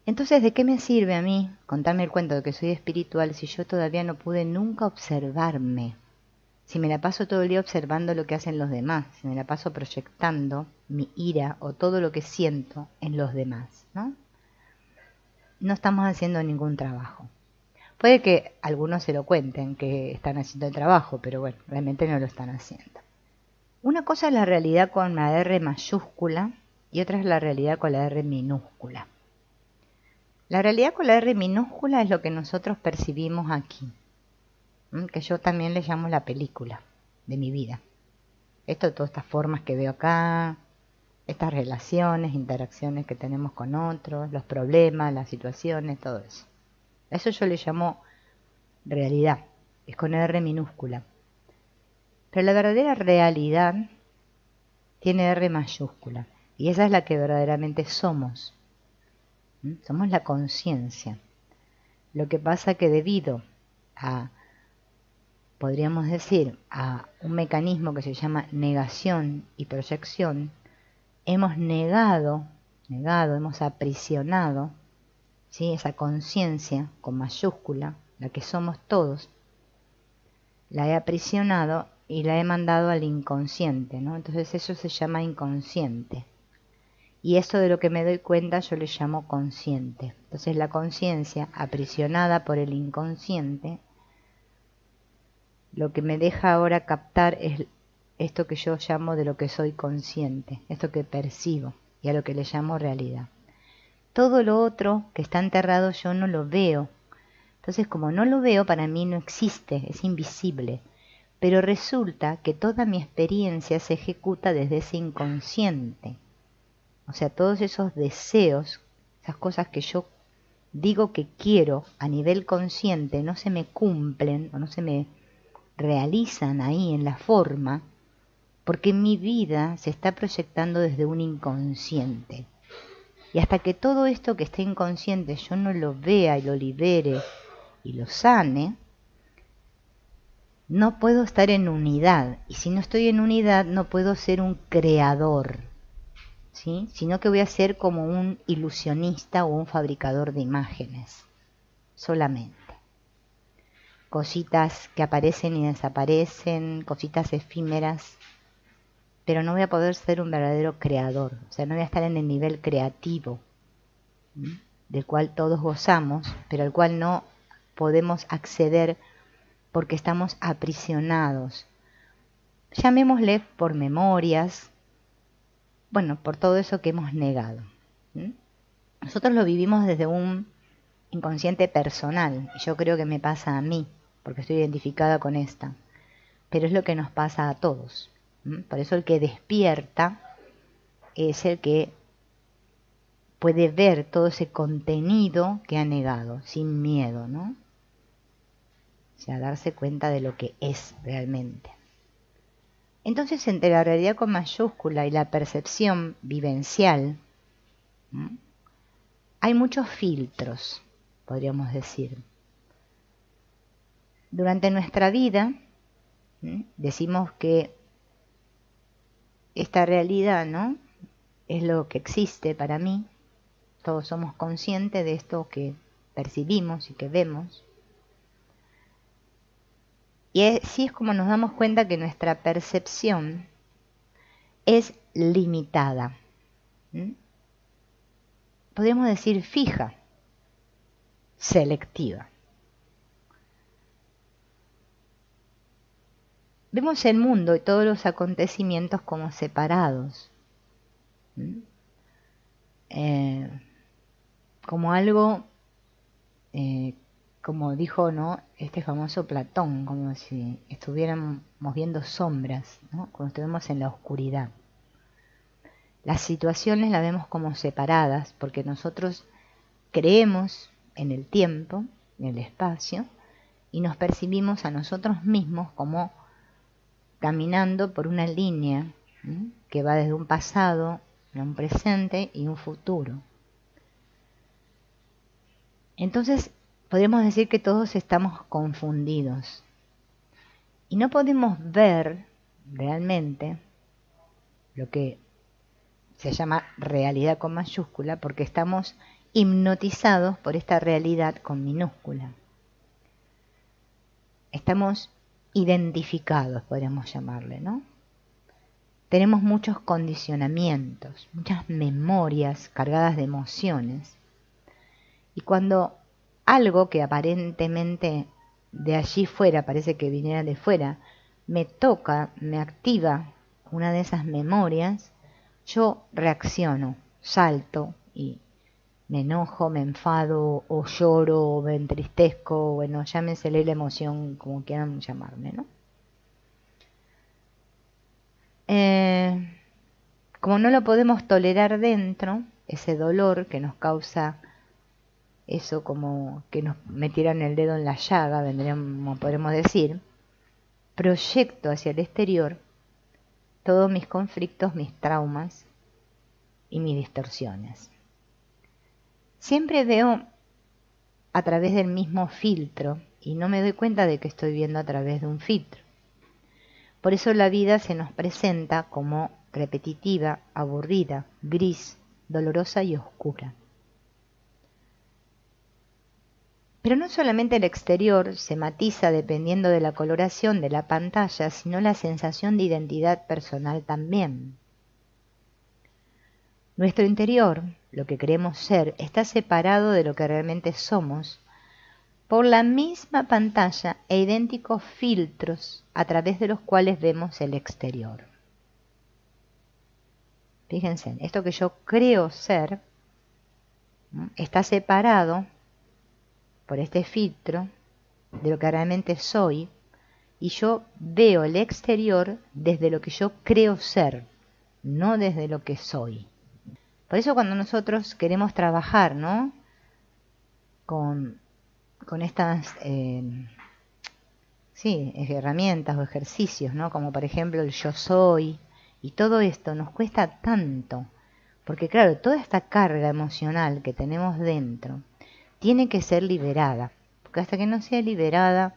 Entonces, ¿de qué me sirve a mí contarme el cuento de que soy espiritual si yo todavía no pude nunca observarme? Si me la paso todo el día observando lo que hacen los demás, si me la paso proyectando mi ira o todo lo que siento en los demás, ¿no? No estamos haciendo ningún trabajo. Puede que algunos se lo cuenten que están haciendo el trabajo, pero bueno, realmente no lo están haciendo. Una cosa es la realidad con la R mayúscula y otra es la realidad con la R minúscula. La realidad con la R minúscula es lo que nosotros percibimos aquí, que yo también le llamo la película de mi vida. Esto, todas estas formas que veo acá, estas relaciones, interacciones que tenemos con otros, los problemas, las situaciones, todo eso. A eso yo le llamo realidad, es con R minúscula. Pero la verdadera realidad tiene R mayúscula, y esa es la que verdaderamente somos. Somos la conciencia. Lo que pasa que debido a, podríamos decir, a un mecanismo que se llama negación y proyección, hemos negado, hemos aprisionado, ¿sí?, esa conciencia con mayúscula, la que somos todos, la he aprisionado y la he mandado al inconsciente, ¿no? Entonces eso se llama inconsciente. Y esto de lo que me doy cuenta yo le llamo consciente. Entonces la conciencia aprisionada por el inconsciente, lo que me deja ahora captar es esto que yo llamo de lo que soy consciente, esto que percibo y a lo que le llamo realidad. Todo lo otro que está enterrado yo no lo veo. Entonces, como no lo veo, para mí no existe, es invisible. Pero resulta que toda mi experiencia se ejecuta desde ese inconsciente. O sea, todos esos deseos, esas cosas que yo digo que quiero a nivel consciente, no se me cumplen o no se me realizan ahí en la forma, porque mi vida se está proyectando desde un inconsciente. Y hasta que todo esto que está inconsciente yo no lo vea y lo libere y lo sane, no puedo estar en unidad. Y si no estoy en unidad, no puedo ser un creador, ¿sí?, sino que voy a ser como un ilusionista o un fabricador de imágenes, solamente. Cositas que aparecen y desaparecen, cositas efímeras, pero no voy a poder ser un verdadero creador, o sea, no voy a estar en el nivel creativo, del cual todos gozamos, pero al cual no podemos acceder porque estamos aprisionados. Llamémosle por memorias, bueno, por todo eso que hemos negado. Nosotros lo vivimos desde un inconsciente personal, y yo creo que me pasa a mí, porque estoy identificada con esta, pero es lo que nos pasa a todos. Por eso el que despierta es el que puede ver todo ese contenido que ha negado, sin miedo, ¿no? O sea, darse cuenta de lo que es realmente. Entonces, entre la realidad con mayúscula y la percepción vivencial, hay muchos filtros, podríamos decir. Durante nuestra vida, decimos que esta realidad, ¿no?, es lo que existe para mí. Todos somos conscientes de esto que percibimos y que vemos. Y así es como nos damos cuenta que nuestra percepción es limitada. Podríamos decir fija, selectiva. Vemos el mundo y todos los acontecimientos como separados, como algo, como dijo, ¿no?, este famoso Platón, como si estuviéramos viendo sombras, ¿no?, cuando estuvimos en la oscuridad. Las situaciones las vemos como separadas porque nosotros creemos en el tiempo, en el espacio, y nos percibimos a nosotros mismos como caminando por una línea que va desde un pasado, un presente y un futuro. Entonces, podemos decir que todos estamos confundidos y no podemos ver realmente lo que se llama realidad con mayúscula porque estamos hipnotizados por esta realidad con minúscula. Estamos identificados, podríamos llamarle, ¿no? Tenemos muchos condicionamientos, muchas memorias cargadas de emociones. Y cuando algo que aparentemente de allí fuera, parece que viniera de fuera, me toca, me activa una de esas memorias, yo reacciono, salto y me enojo, me enfado o lloro o me entristezco, bueno, llámensele la emoción como quieran llamarme, ¿no? Como no lo podemos tolerar dentro, ese dolor que nos causa eso como que nos metieran el dedo en la llaga, podremos decir, proyecto hacia el exterior todos mis conflictos, mis traumas y mis distorsiones. Siempre veo a través del mismo filtro y no me doy cuenta de que estoy viendo a través de un filtro. Por eso la vida se nos presenta como repetitiva, aburrida, gris, dolorosa y oscura. Pero no solamente el exterior se matiza dependiendo de la coloración de la pantalla, sino la sensación de identidad personal también. Nuestro interior, lo que creemos ser, está separado de lo que realmente somos por la misma pantalla e idénticos filtros a través de los cuales vemos el exterior. Fíjense, esto que yo creo ser, ¿no?, está separado por este filtro de lo que realmente soy, y yo veo el exterior desde lo que yo creo ser, no desde lo que soy. Por eso cuando nosotros queremos trabajar, ¿no?, con estas herramientas o ejercicios, ¿no?, como por ejemplo el yo soy, y todo esto nos cuesta tanto, porque claro, toda esta carga emocional que tenemos dentro tiene que ser liberada, porque hasta que no sea liberada,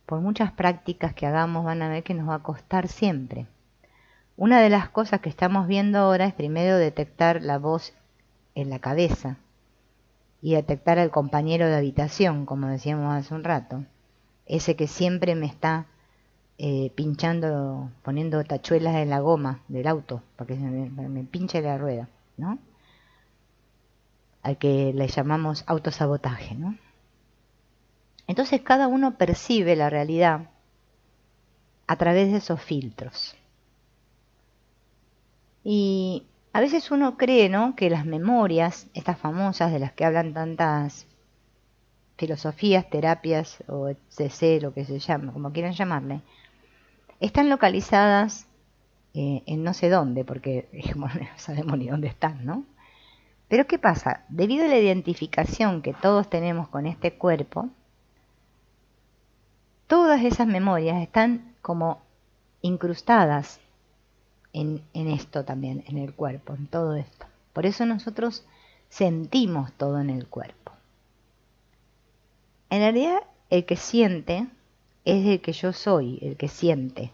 por muchas prácticas que hagamos, van a ver que nos va a costar siempre. Una de las cosas que estamos viendo ahora es primero detectar la voz en la cabeza y detectar al compañero de habitación, como decíamos hace un rato, ese que siempre me está pinchando, poniendo tachuelas en la goma del auto para que me pinche la rueda, ¿no? Al que le llamamos autosabotaje, ¿no? Entonces cada uno percibe la realidad a través de esos filtros. Y a veces uno cree, ¿no?, que las memorias, estas famosas de las que hablan tantas filosofías, terapias o etc., lo que se llama, como quieran llamarle, están localizadas en no sé dónde, porque no sabemos ni dónde están, ¿no? Pero ¿qué pasa? Debido a la identificación que todos tenemos con este cuerpo, todas esas memorias están como incrustadas en esto también, en el cuerpo, en todo esto. Por eso nosotros sentimos todo en el cuerpo. En realidad, el que siente es el que yo soy, el que siente.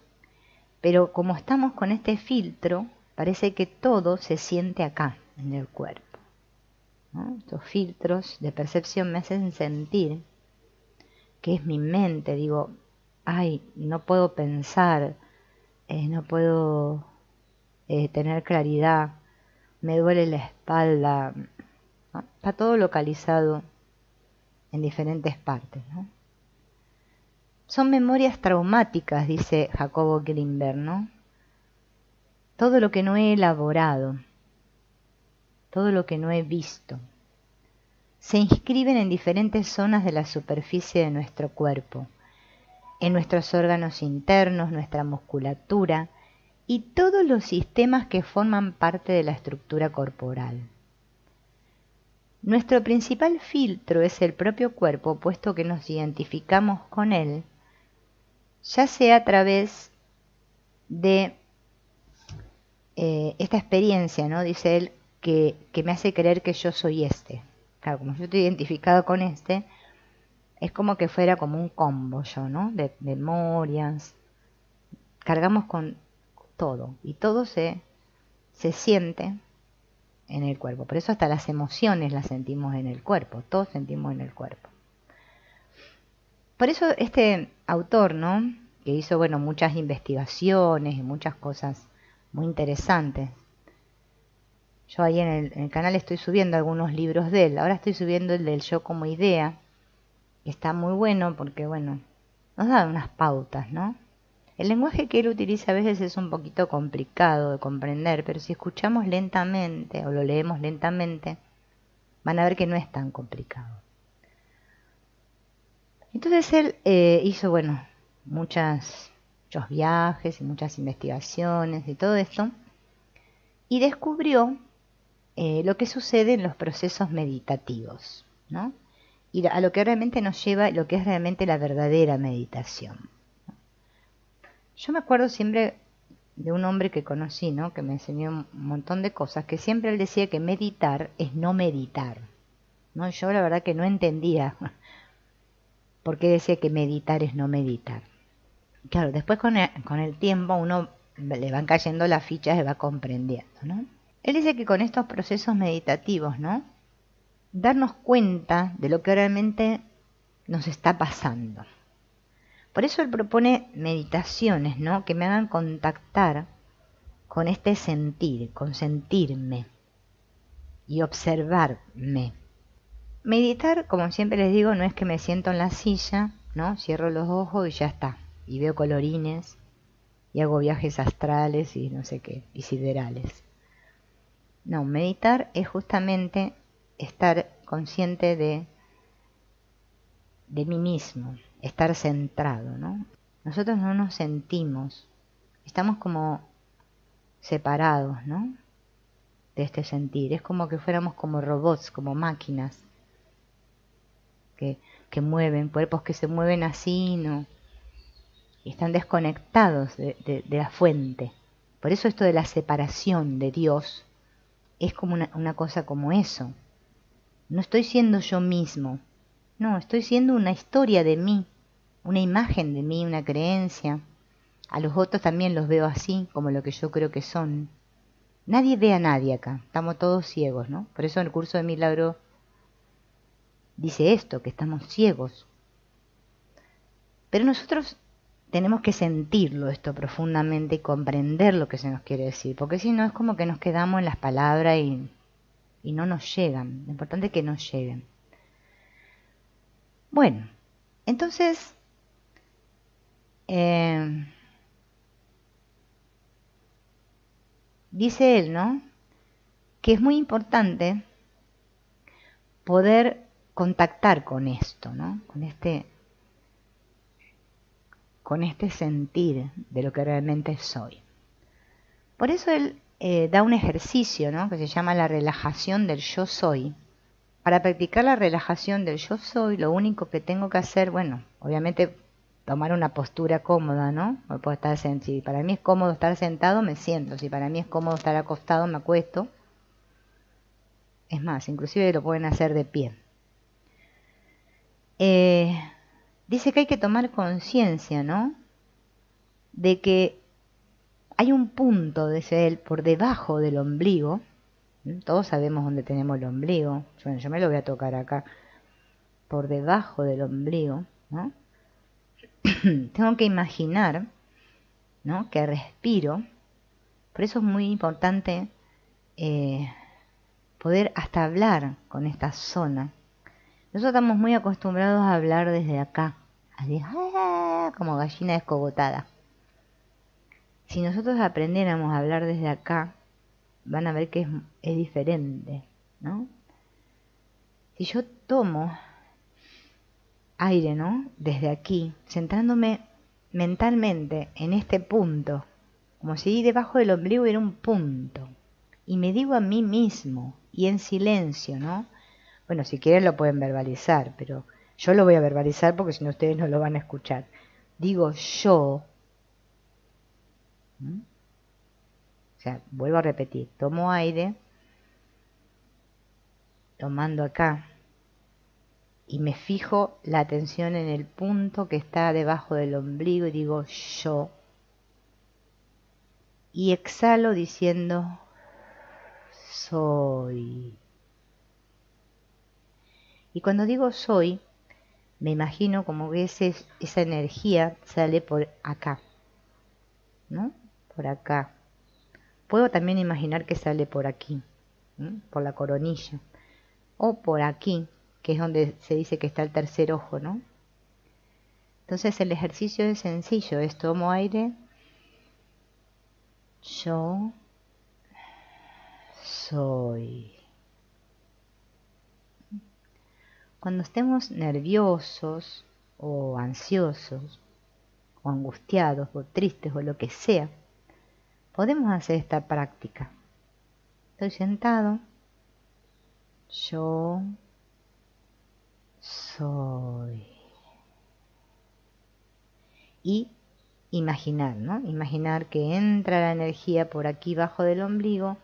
Pero como estamos con este filtro, parece que todo se siente acá, en el cuerpo, ¿no? Estos filtros de percepción me hacen sentir que es mi mente. Digo, ay, no puedo pensar, no puedo tener claridad, me duele la espalda, ¿no? Está todo localizado en diferentes partes, ¿no? Son memorias traumáticas, dice Jacobo Grinberg, ¿no? Todo lo que no he elaborado, todo lo que no he visto, se inscriben en diferentes zonas de la superficie de nuestro cuerpo, en nuestros órganos internos, nuestra musculatura y todos los sistemas que forman parte de la estructura corporal. Nuestro principal filtro es el propio cuerpo, puesto que nos identificamos con él, ya sea a través de esta experiencia, ¿no?, dice él, que me hace creer que yo soy este. Claro, como yo estoy identificado con este, es como que fuera como un combo yo, ¿no?, de memorias. Cargamos con todo, y todo se siente en el cuerpo. Por eso hasta las emociones las sentimos en el cuerpo, todos sentimos en el cuerpo. Por eso este autor, ¿no?, que hizo, bueno, muchas investigaciones y muchas cosas muy interesantes. Yo ahí en el canal estoy subiendo algunos libros de él. Ahora estoy subiendo el del yo como idea, que está muy bueno porque, bueno, nos da unas pautas, ¿no? El lenguaje que él utiliza a veces es un poquito complicado de comprender, pero si escuchamos lentamente o lo leemos lentamente, van a ver que no es tan complicado. Entonces él hizo, bueno, muchos viajes y muchas investigaciones y todo esto, y descubrió lo que sucede en los procesos meditativos, ¿no? Y a lo que realmente nos lleva, lo que es realmente la verdadera meditación. Yo me acuerdo siempre de un hombre que conocí, ¿no?, que me enseñó un montón de cosas, que siempre él decía que meditar es no meditar, ¿no? Yo la verdad que no entendía por qué decía que meditar es no meditar. Claro, después con el tiempo uno le van cayendo las fichas y va comprendiendo, ¿no? Él dice que con estos procesos meditativos, ¿no?, darnos cuenta de lo que realmente nos está pasando. Por eso él propone meditaciones, ¿no?, que me hagan contactar con este sentir, con sentirme y observarme. Meditar, como siempre les digo, no es que me siento en la silla, ¿no?, cierro los ojos y ya está, y veo colorines y hago viajes astrales y no sé qué, y siderales. No, meditar es justamente estar consciente de mí mismo, estar centrado, ¿no? Nosotros no nos sentimos, estamos como separados, ¿no?, de este sentir. Es como que fuéramos como robots, como máquinas que mueven, cuerpos que se mueven así, ¿no?, y están desconectados de la fuente. Por eso esto de la separación de Dios es como una cosa como eso. No estoy siendo yo mismo, no, estoy siendo una historia de mí, una imagen de mí, una creencia. A los otros también los veo así, como lo que yo creo que son. Nadie ve a nadie acá, estamos todos ciegos, ¿no? Por eso en el curso de Milagro dice esto, que estamos ciegos. Pero nosotros tenemos que sentirlo esto profundamente y comprender lo que se nos quiere decir, porque si no es como que nos quedamos en las palabras y no nos llegan. Lo importante es que nos lleguen. Bueno, entonces dice él, ¿no?, que es muy importante poder contactar con esto, ¿no?, con este sentir de lo que realmente soy. Por eso él da un ejercicio, ¿no?, que se llama la relajación del yo soy. Para practicar la relajación del yo soy, lo único que tengo que hacer, bueno, obviamente tomar una postura cómoda, ¿no? Puedo estar si para mí es cómodo estar sentado, me siento. Si para mí es cómodo estar acostado, me acuesto. Es más, inclusive lo pueden hacer de pie. Dice que hay que tomar conciencia, ¿no?, de que hay un punto, dice él, por debajo del ombligo. Todos sabemos dónde tenemos el ombligo. Bueno, yo me lo voy a tocar acá. Por debajo del ombligo, ¿no? Tengo que imaginar, ¿no?, que respiro. Por eso es muy importante poder hasta hablar con esta zona. Nosotros estamos muy acostumbrados a hablar desde acá, así, como gallina descogotada. Si nosotros aprendiéramos a hablar desde acá, van a ver que es diferente, ¿no? Si yo tomo aire, ¿no?, desde aquí, centrándome mentalmente en este punto, como si debajo del ombligo hubiera un punto, y me digo a mí mismo, y en silencio, ¿no? Bueno, si quieren lo pueden verbalizar, pero yo lo voy a verbalizar porque si no ustedes no lo van a escuchar. Digo yo, o sea, vuelvo a repetir, tomo aire, tomando acá, y me fijo la atención en el punto que está debajo del ombligo y digo yo. Y exhalo diciendo soy. Y cuando digo soy, me imagino como que esa energía sale por acá, ¿no? Por acá. Puedo también imaginar que sale por aquí, ¿no? Por la coronilla. O por aquí, que es donde se dice que está el tercer ojo, ¿no? Entonces el ejercicio es sencillo, es tomo aire, yo soy. Cuando estemos nerviosos o ansiosos o angustiados o tristes o lo que sea, podemos hacer esta práctica. Estoy sentado, yo soy. Y imaginar, ¿no? Imaginar que entra la energía por aquí bajo del ombligo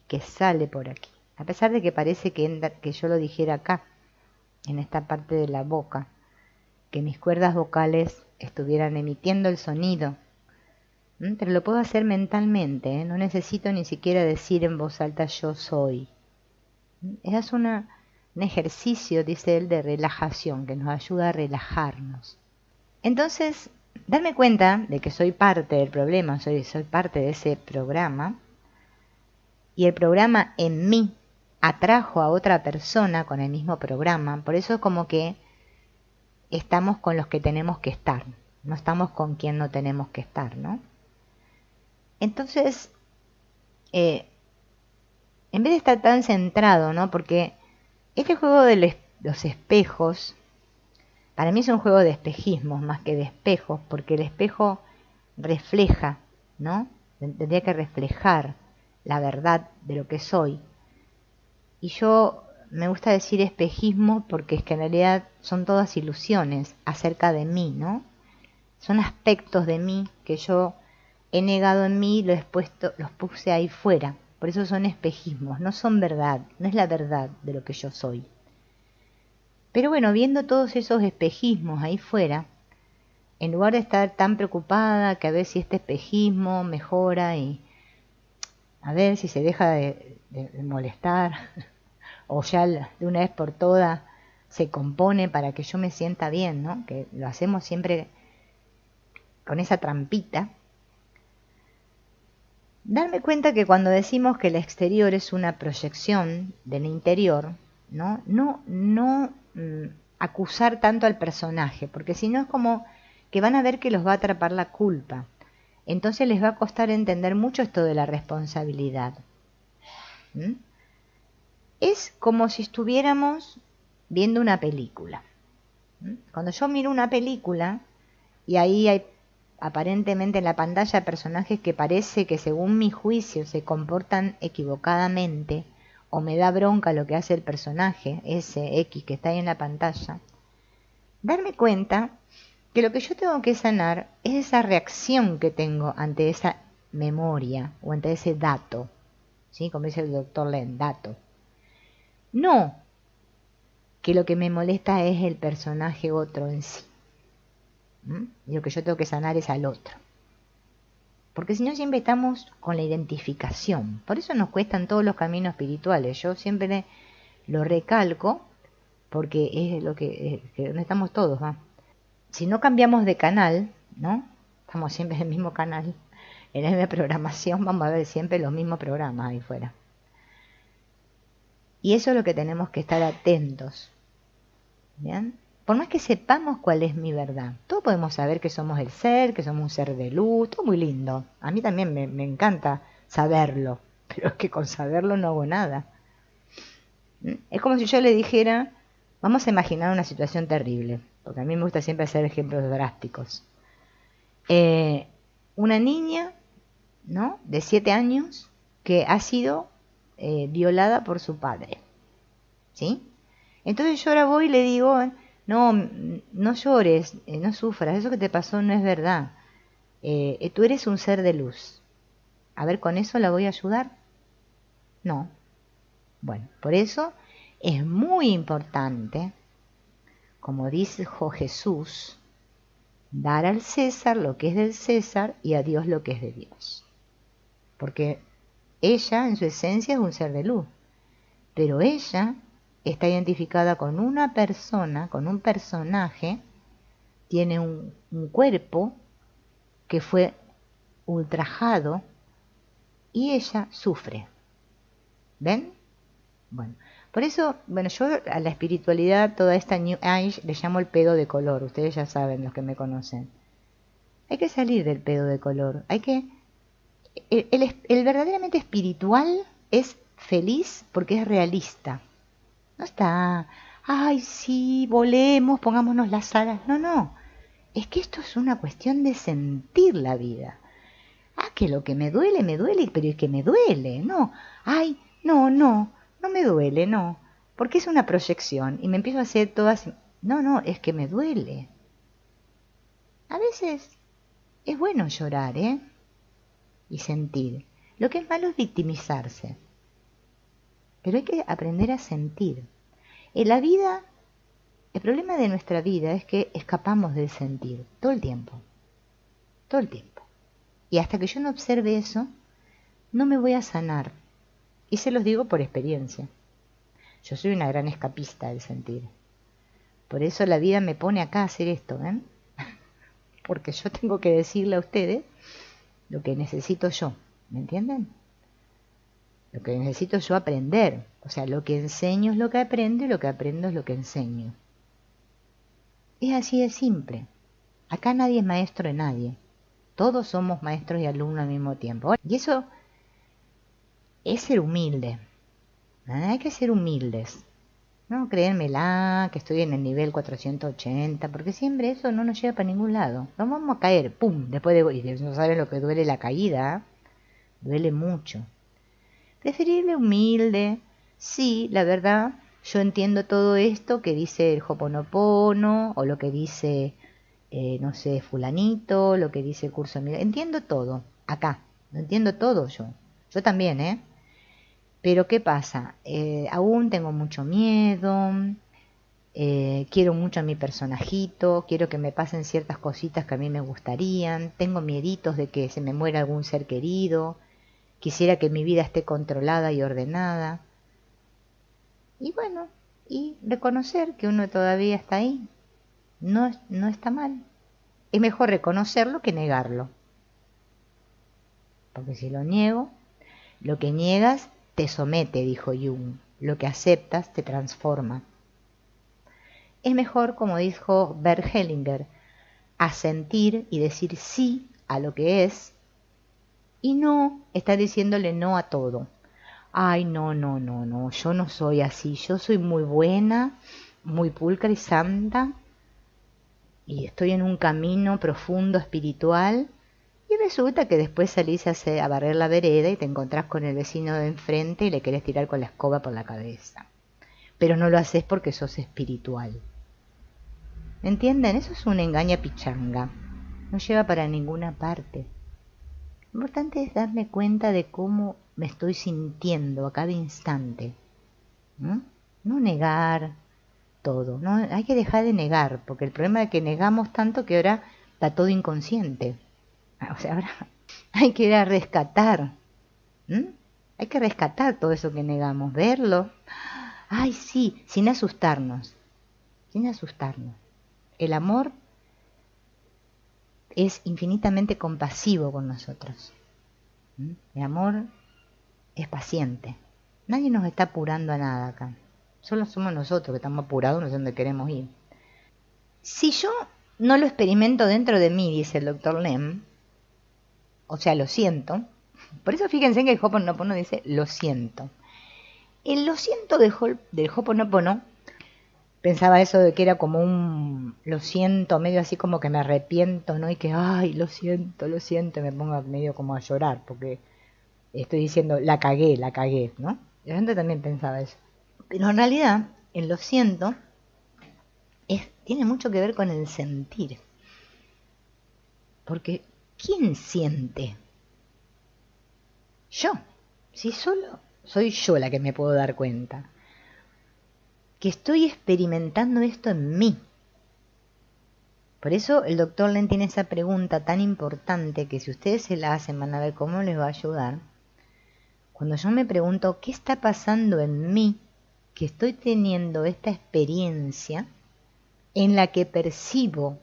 y que sale por aquí. A pesar de que parece que yo lo dijera acá, en esta parte de la boca, que mis cuerdas vocales estuvieran emitiendo el sonido. Pero lo puedo hacer mentalmente, ¿eh? No necesito ni siquiera decir en voz alta yo soy. Es un ejercicio, dice él, de relajación, que nos ayuda a relajarnos. Entonces, darme cuenta de que soy parte del problema, soy parte de ese programa, y el programa en mí atrajo a otra persona con el mismo programa, por eso es como que estamos con los que tenemos que estar, no estamos con quien no tenemos que estar, ¿no? Entonces, en vez de estar tan centrado, ¿no? Porque este juego de los espejos, para mí es un juego de espejismos más que de espejos, porque el espejo refleja, ¿no? Tendría que reflejar la verdad de lo que soy. Y yo me gusta decir espejismo porque es que en realidad son todas ilusiones acerca de mí, ¿no? Son aspectos de mí que yo he negado en mí y los puse ahí fuera. Por eso son espejismos, no son verdad, no es la verdad de lo que yo soy. Pero bueno, viendo todos esos espejismos ahí fuera, en lugar de estar tan preocupada que a ver si este espejismo mejora y a ver si se deja de molestar o ya de una vez por todas se compone para que yo me sienta bien, ¿no? Que lo hacemos siempre con esa trampita. Darme cuenta que cuando decimos que el exterior es una proyección del interior, no acusar tanto al personaje, porque si no es como que van a ver que los va a atrapar la culpa. Entonces les va a costar entender mucho esto de la responsabilidad. Es como si estuviéramos viendo una película. Cuando yo miro una película y ahí hay aparentemente en la pantalla personajes que parece que según mi juicio se comportan equivocadamente o me da bronca lo que hace el personaje, ese X que está ahí en la pantalla, darme cuenta que lo que yo tengo que sanar es esa reacción que tengo ante esa memoria o ante ese dato, ¿sí? Como dice el doctor Len, dato. No que lo que me molesta es el personaje otro en sí. Y lo que yo tengo que sanar es al otro. Porque si no siempre estamos con la identificación. Por eso nos cuestan todos los caminos espirituales. Yo siempre lo recalco porque es lo que no estamos todos, ¿va? Si no cambiamos de canal, ¿no? Estamos siempre en el mismo canal, en la misma programación, vamos a ver siempre los mismos programas ahí fuera. Y eso es lo que tenemos que estar atentos. ¿Bien? Por más que sepamos cuál es mi verdad, todos podemos saber que somos el ser, que somos un ser de luz, todo muy lindo. A mí también me encanta saberlo, pero es que con saberlo no hago nada. Es como si yo le dijera, vamos a imaginar una situación terrible, porque a mí me gusta siempre hacer ejemplos drásticos. Una niña, ¿no?, de 7 años que ha sido violada por su padre, ¿sí? Entonces yo ahora voy y le digo, no llores, no sufras, eso que te pasó no es verdad. Tú eres un ser de luz. A ver, ¿con eso la voy a ayudar? No. Bueno, por eso es muy importante, como dijo Jesús, dar al César lo que es del César y a Dios lo que es de Dios. Porque Ella, en su esencia, es un ser de luz. Pero ella está identificada con una persona, con un personaje, tiene un cuerpo que fue ultrajado y ella sufre. ¿Ven? Bueno, por eso, bueno, yo a la espiritualidad, toda esta New Age, le llamo el pedo de color. Ustedes ya saben, los que me conocen. Hay que salir del pedo de color. Hay que... El verdaderamente espiritual es feliz porque es realista. No está, ay, sí, volemos, pongámonos las alas. No, no. Es que esto es una cuestión de sentir la vida. Ah, que lo que me duele, pero es que me duele. No, ay, no me duele, no. Porque es una proyección y me empiezo a hacer todas... No, es que me duele. A veces es bueno llorar, ¿eh? Y sentir. Lo que es malo es victimizarse. Pero hay que aprender a sentir. En la vida, el problema de nuestra vida es que escapamos del sentir todo el tiempo. Todo el tiempo. Y hasta que yo no observe eso, no me voy a sanar. Y se los digo por experiencia. Yo soy una gran escapista del sentir. Por eso la vida me pone acá a hacer esto, ¿ven? Porque yo tengo que decirle a ustedes lo que necesito yo. ¿Me entienden? Lo que necesito yo aprender. O sea, lo que enseño es lo que aprendo y lo que aprendo es lo que enseño. Es así de simple. Acá nadie es maestro de nadie. Todos somos maestros y alumnos al mismo tiempo. Y eso es ser humilde. Hay que ser humildes. No creérmela, que estoy en el nivel 480, porque siempre eso no nos lleva para ningún lado. Nos vamos a caer, ¡pum! Después de... Y no saben lo que duele la caída. Duele mucho. Preferible humilde. Sí, la verdad, yo entiendo todo esto que dice el Ho'oponopono, o lo que dice, no sé, fulanito, lo que dice el curso de... Entiendo todo, acá. Lo entiendo todo yo. Yo también, ¿eh? Pero ¿qué pasa? Aún tengo mucho miedo, quiero mucho a mi personajito, quiero que me pasen ciertas cositas que a mí me gustarían, tengo mieditos de que se me muera algún ser querido, quisiera que mi vida esté controlada y ordenada. Y bueno, y reconocer que uno todavía está ahí, no está mal. Es mejor reconocerlo que negarlo. Porque si lo niego, lo que niegas te somete, dijo Jung. Lo que aceptas te transforma. Es mejor, como dijo Bert Hellinger, asentir y decir sí a lo que es y no estar diciéndole no a todo. Ay, no, yo no soy así, yo soy muy buena, muy pulcra y santa y estoy en un camino profundo espiritual. Y resulta que después salís a barrer la vereda y te encontrás con el vecino de enfrente y le querés tirar con la escoba por la cabeza. Pero no lo haces porque sos espiritual. ¿Entienden? Eso es una engaña pichanga. No lleva para ninguna parte. Lo importante es darme cuenta de cómo me estoy sintiendo a cada instante. No negar todo. No, hay que dejar de negar, porque el problema es que negamos tanto que ahora está todo inconsciente. O sea, ahora hay que ir a rescatar. Hay que rescatar todo eso que negamos, verlo. Ay, sí, sin asustarnos. Sin asustarnos. El amor es infinitamente compasivo con nosotros. El amor es paciente. Nadie nos está apurando a nada acá. Solo somos nosotros que estamos apurados, no sé dónde queremos ir. Si yo no lo experimento dentro de mí, dice el doctor Lem, o sea, lo siento. Por eso fíjense que el Ho'oponopono dice lo siento. El lo siento del Ho'oponopono, pensaba eso de que era como un lo siento, medio así como que me arrepiento, ¿no? Y que, ay, lo siento, y me pongo medio como a llorar, porque estoy diciendo, la cagué, ¿no? La gente también pensaba eso. Pero en realidad, el lo siento tiene mucho que ver con el sentir. Porque, ¿quién siente? Yo. Si solo soy yo la que me puedo dar cuenta. Que estoy experimentando esto en mí. Por eso el doctor Len tiene esa pregunta tan importante que si ustedes se la hacen van a ver cómo les va a ayudar. Cuando yo me pregunto, ¿qué está pasando en mí? Que estoy teniendo esta experiencia en la que percibo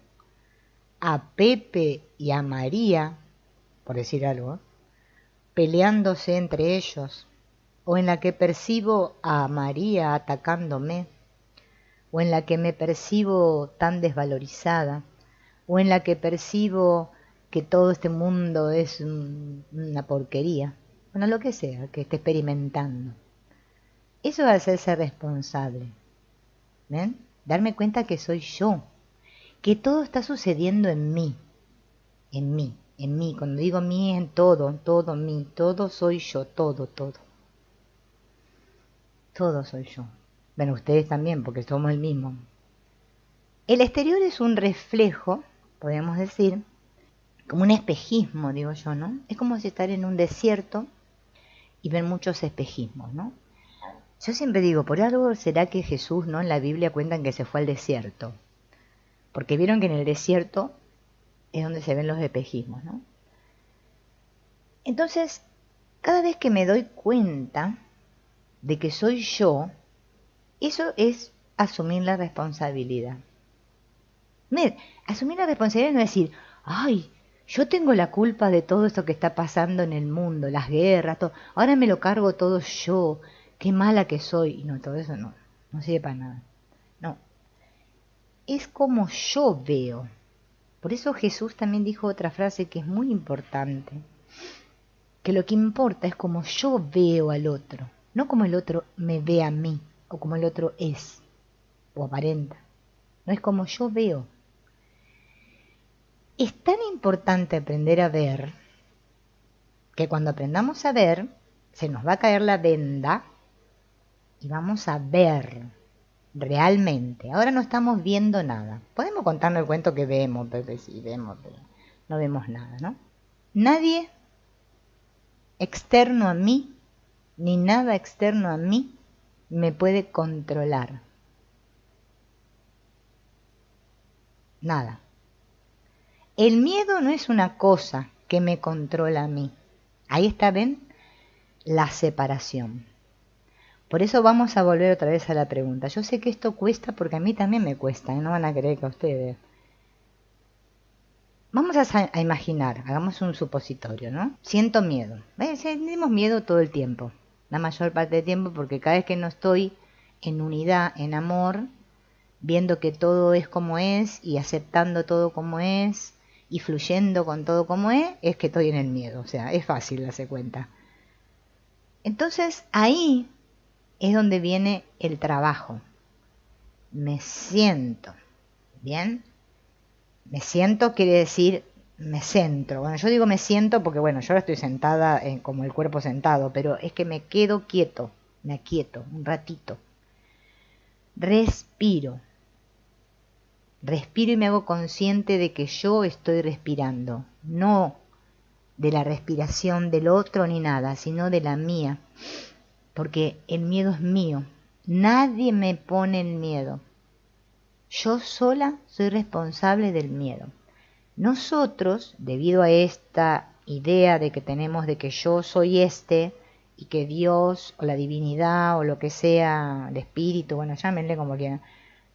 a Pepe y a María, por decir algo, peleándose entre ellos, o en la que percibo a María atacándome, o en la que me percibo tan desvalorizada, o en la que percibo que todo este mundo es una porquería, bueno, lo que sea, que esté experimentando. Eso es hacerse responsable, ¿ven? Darme cuenta que soy yo, que todo está sucediendo en mí, en mí, en mí. Cuando digo mí, es en todo mí, todo soy yo, todo. Todo soy yo. Bueno, ustedes también, porque somos el mismo. El exterior es un reflejo, podemos decir, como un espejismo, digo yo, ¿no? Es como si estar en un desierto y ver muchos espejismos, ¿no? Yo siempre digo, por algo será que Jesús, ¿no? En la Biblia cuentan que se fue al desierto, porque vieron que en el desierto es donde se ven los espejismos, ¿no? Entonces, cada vez que me doy cuenta de que soy yo, eso es asumir la responsabilidad. Asumir la responsabilidad no es decir, ay, yo tengo la culpa de todo esto que está pasando en el mundo, las guerras, todo, ahora me lo cargo todo yo, qué mala que soy. Y no, todo eso no sirve para nada. No, es como yo veo. Por eso Jesús también dijo otra frase que es muy importante, que lo que importa es como yo veo al otro, no como el otro me ve a mí, o como el otro es, o aparenta. No, es como yo veo. Es tan importante aprender a ver, que cuando aprendamos a ver, se nos va a caer la venda y vamos a ver realmente. Ahora no estamos viendo nada. Podemos contarnos el cuento que vemos, pero sí vemos, pero no vemos nada, ¿no? Nadie externo a mí, ni nada externo a mí, me puede controlar. Nada. El miedo no es una cosa que me controla a mí. Ahí está, ¿ven? La separación. Por eso vamos a volver otra vez a la pregunta. Yo sé que esto cuesta porque a mí también me cuesta, no van a creer que a ustedes. Vamos a imaginar, hagamos un supositorio, ¿no? Siento miedo. Sentimos miedo todo el tiempo, la mayor parte del tiempo, porque cada vez que no estoy en unidad, en amor, viendo que todo es como es y aceptando todo como es y fluyendo con todo como es que estoy en el miedo. O sea, es fácil darse cuenta. Entonces ahí es donde viene el trabajo. Me siento, ¿bien? Me siento quiere decir me centro. Bueno, yo digo me siento porque, bueno, yo ahora estoy sentada como el cuerpo sentado, pero es que me quedo quieto, me aquieto un ratito. Respiro. Respiro y me hago consciente de que yo estoy respirando, no de la respiración del otro ni nada, sino de la mía, porque el miedo es mío. Nadie me pone el miedo. Yo sola soy responsable del miedo. Nosotros, debido a esta idea de que tenemos de que yo soy y que Dios o la divinidad o lo que sea, el espíritu, bueno, llámenle como quieran,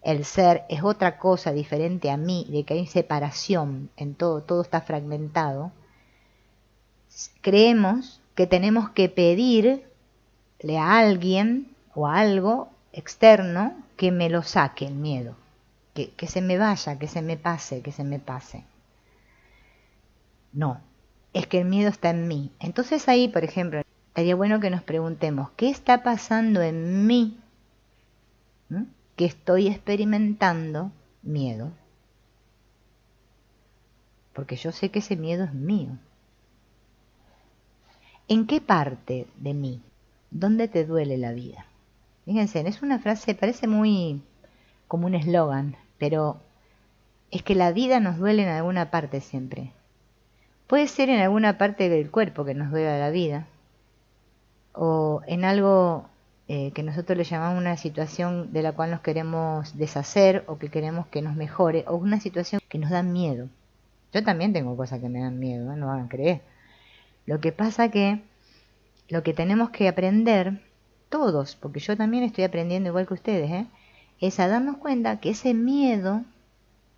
el ser es otra cosa diferente a mí, de que hay separación en todo está fragmentado, creemos que tenemos que pedirle a alguien o a algo externo que me lo saque el miedo, que se me vaya, que se me pase. No, es que el miedo está en mí. Entonces ahí, por ejemplo, estaría bueno que nos preguntemos, ¿qué está pasando en mí? Que estoy experimentando miedo. Porque yo sé que ese miedo es mío. ¿En qué parte de mí? ¿Dónde te duele la vida? Fíjense, es una frase, parece muy como un eslogan, pero es que la vida nos duele en alguna parte siempre. Puede ser en alguna parte del cuerpo que nos duela la vida, o en algo que nosotros le llamamos una situación de la cual nos queremos deshacer o que queremos que nos mejore, o una situación que nos da miedo. Yo también tengo cosas que me dan miedo, no van a creer. Lo que pasa que lo que tenemos que aprender, todos, porque yo también estoy aprendiendo igual que ustedes, es a darnos cuenta que ese miedo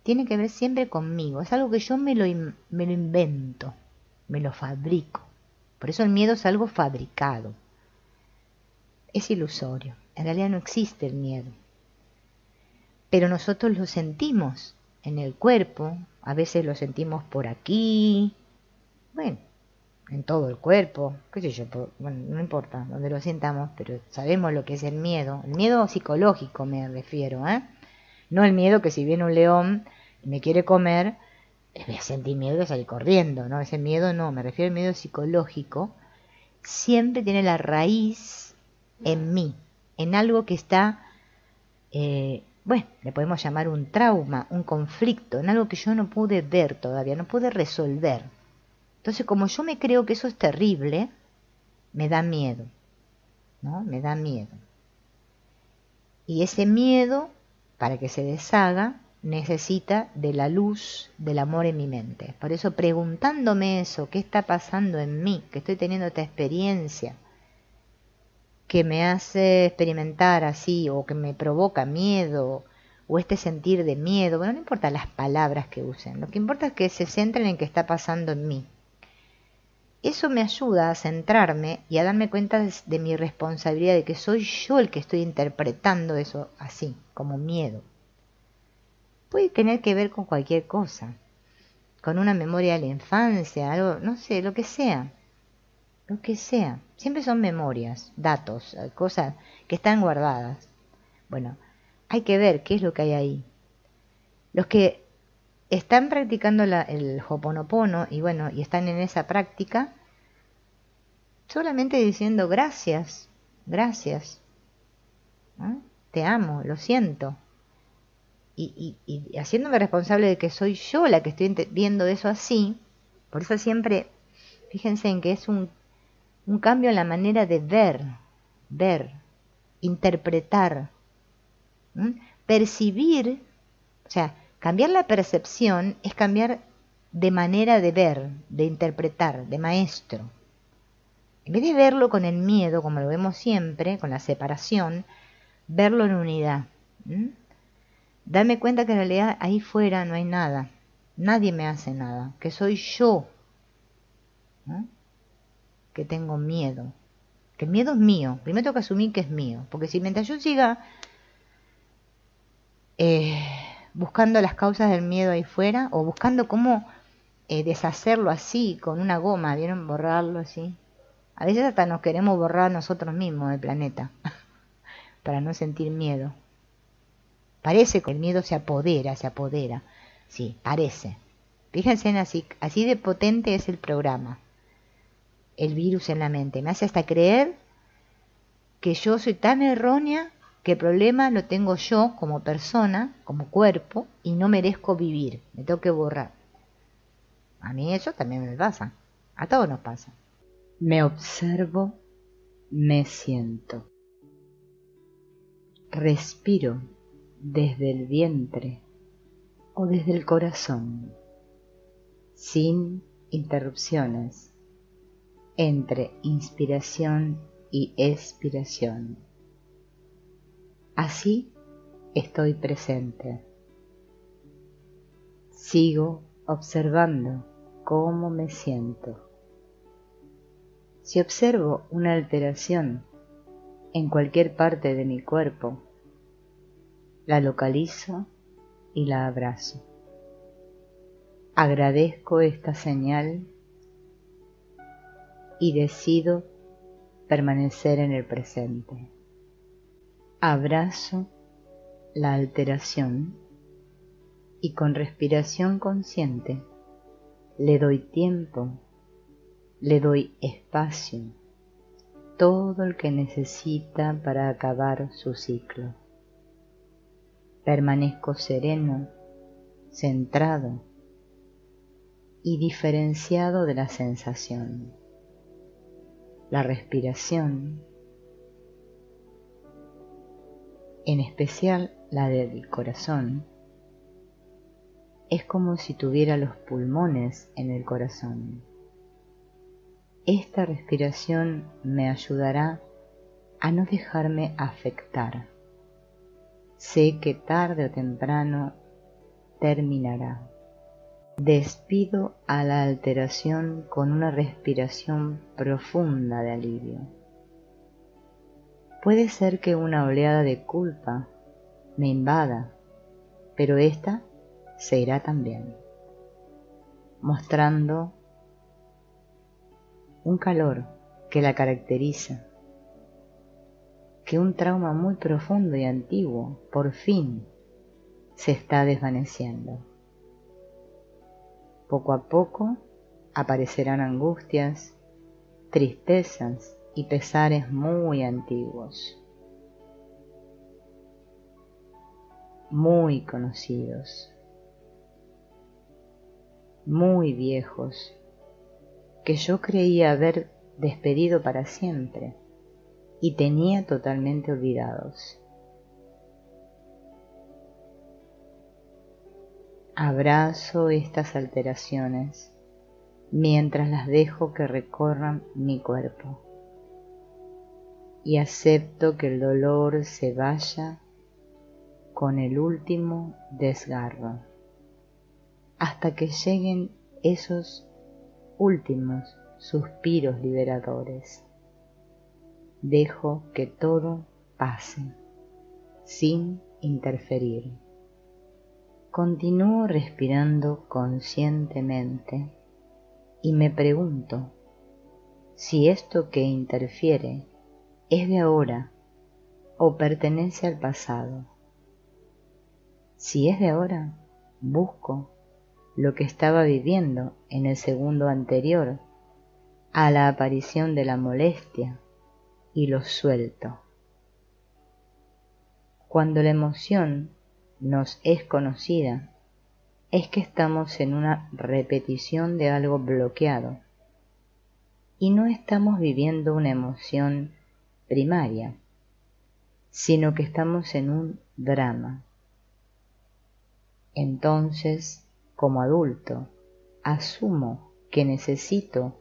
tiene que ver siempre conmigo. Es algo que yo me lo invento, me lo fabrico. Por eso el miedo es algo fabricado. Es ilusorio. En realidad no existe el miedo. Pero nosotros lo sentimos en el cuerpo. A veces lo sentimos por aquí. Bueno, en todo el cuerpo. Qué sé yo, bueno, no importa donde lo sintamos, pero sabemos lo que es el miedo. El miedo psicológico me refiero, No el miedo que si viene un león y me quiere comer, voy a sentir miedo de salir corriendo, ¿no? Ese miedo no, me refiero al miedo psicológico. Siempre tiene la raíz en mí, en algo que está, bueno, le podemos llamar un trauma, un conflicto, en algo que yo no pude ver todavía, no pude resolver. Entonces, como yo me creo que eso es terrible, me da miedo, ¿no? Me da miedo. Y ese miedo, para que se deshaga, necesita de la luz del amor en mi mente. Por eso, preguntándome eso, ¿qué está pasando en mí? Que estoy teniendo esta experiencia que me hace experimentar así, o que me provoca miedo, o este sentir de miedo. Bueno, no importa las palabras que usen, lo que importa es que se centren en qué está pasando en mí. Eso me ayuda a centrarme y a darme cuenta de mi responsabilidad, de que soy yo el que estoy interpretando eso así, como miedo. Puede tener que ver con cualquier cosa, con una memoria de la infancia, algo, no sé, lo que sea. Lo que sea. Siempre son memorias, datos, cosas que están guardadas. Bueno, hay que ver qué es lo que hay ahí. Los que están practicando el Ho'oponopono y bueno, y están en esa práctica, solamente diciendo gracias, gracias, ¿no? Te amo, lo siento. Y haciéndome responsable de que soy yo la que estoy viendo eso así. Por eso siempre, fíjense en que es un cambio en la manera de ver, interpretar, percibir. O sea, cambiar la percepción es cambiar de manera de ver, de interpretar, de maestro. En vez de verlo con el miedo, como lo vemos siempre, con la separación, verlo en unidad. Darme cuenta que en realidad ahí fuera no hay nada. Nadie me hace nada. Que soy yo, ¿no? Que tengo miedo. Que el miedo es mío. Primero tengo que asumir que es mío. Porque si mientras yo siga buscando las causas del miedo ahí fuera, o buscando cómo deshacerlo así, con una goma, ¿vieron? Borrarlo así. A veces hasta nos queremos borrar nosotros mismos del planeta, para no sentir miedo. Parece que el miedo se apodera. Sí, parece. Fíjense en así de potente es el programa. El virus en la mente. Me hace hasta creer que yo soy tan errónea que el problema lo tengo yo como persona, como cuerpo, y no merezco vivir. Me tengo que borrar. A mí eso también me pasa. A todos nos pasa. Me observo, me siento. Respiro desde el vientre o desde el corazón, sin interrupciones entre inspiración y expiración. Así estoy presente. Sigo observando cómo me siento. Si observo una alteración en cualquier parte de mi cuerpo, la localizo y la abrazo. Agradezco esta señal y decido permanecer en el presente. Abrazo la alteración y con respiración consciente le doy tiempo, le doy espacio, todo el que necesita para acabar su ciclo. Permanezco sereno, centrado y diferenciado de la sensación. La respiración, en especial la del corazón, es como si tuviera los pulmones en el corazón. esta respiración me ayudará a no dejarme afectar. Sé que tarde o temprano terminará. Despido a la alteración con una respiración profunda de alivio. Puede ser que una oleada de culpa me invada, pero esta se irá también, mostrando un calor que la caracteriza, que un trauma muy profundo y antiguo por fin se está desvaneciendo. Poco a poco aparecerán angustias, tristezas y pesares muy antiguos, muy conocidos, muy viejos, que yo creía haber despedido para siempre y tenía totalmente olvidados. Abrazo estas alteraciones mientras las dejo que recorran mi cuerpo y acepto que el dolor se vaya con el último desgarro hasta que lleguen esos últimos suspiros liberadores. Dejo que todo pase sin interferir. Continúo respirando conscientemente y me pregunto si esto que interfiere es de ahora o pertenece al pasado. Si es de ahora, busco lo que estaba viviendo en el segundo anterior a la aparición de la molestia y lo suelto. Cuando la emoción nos es conocida, es que estamos en una repetición de algo bloqueado y no estamos viviendo una emoción primaria, sino que estamos en un drama. Entonces, como adulto, asumo que necesito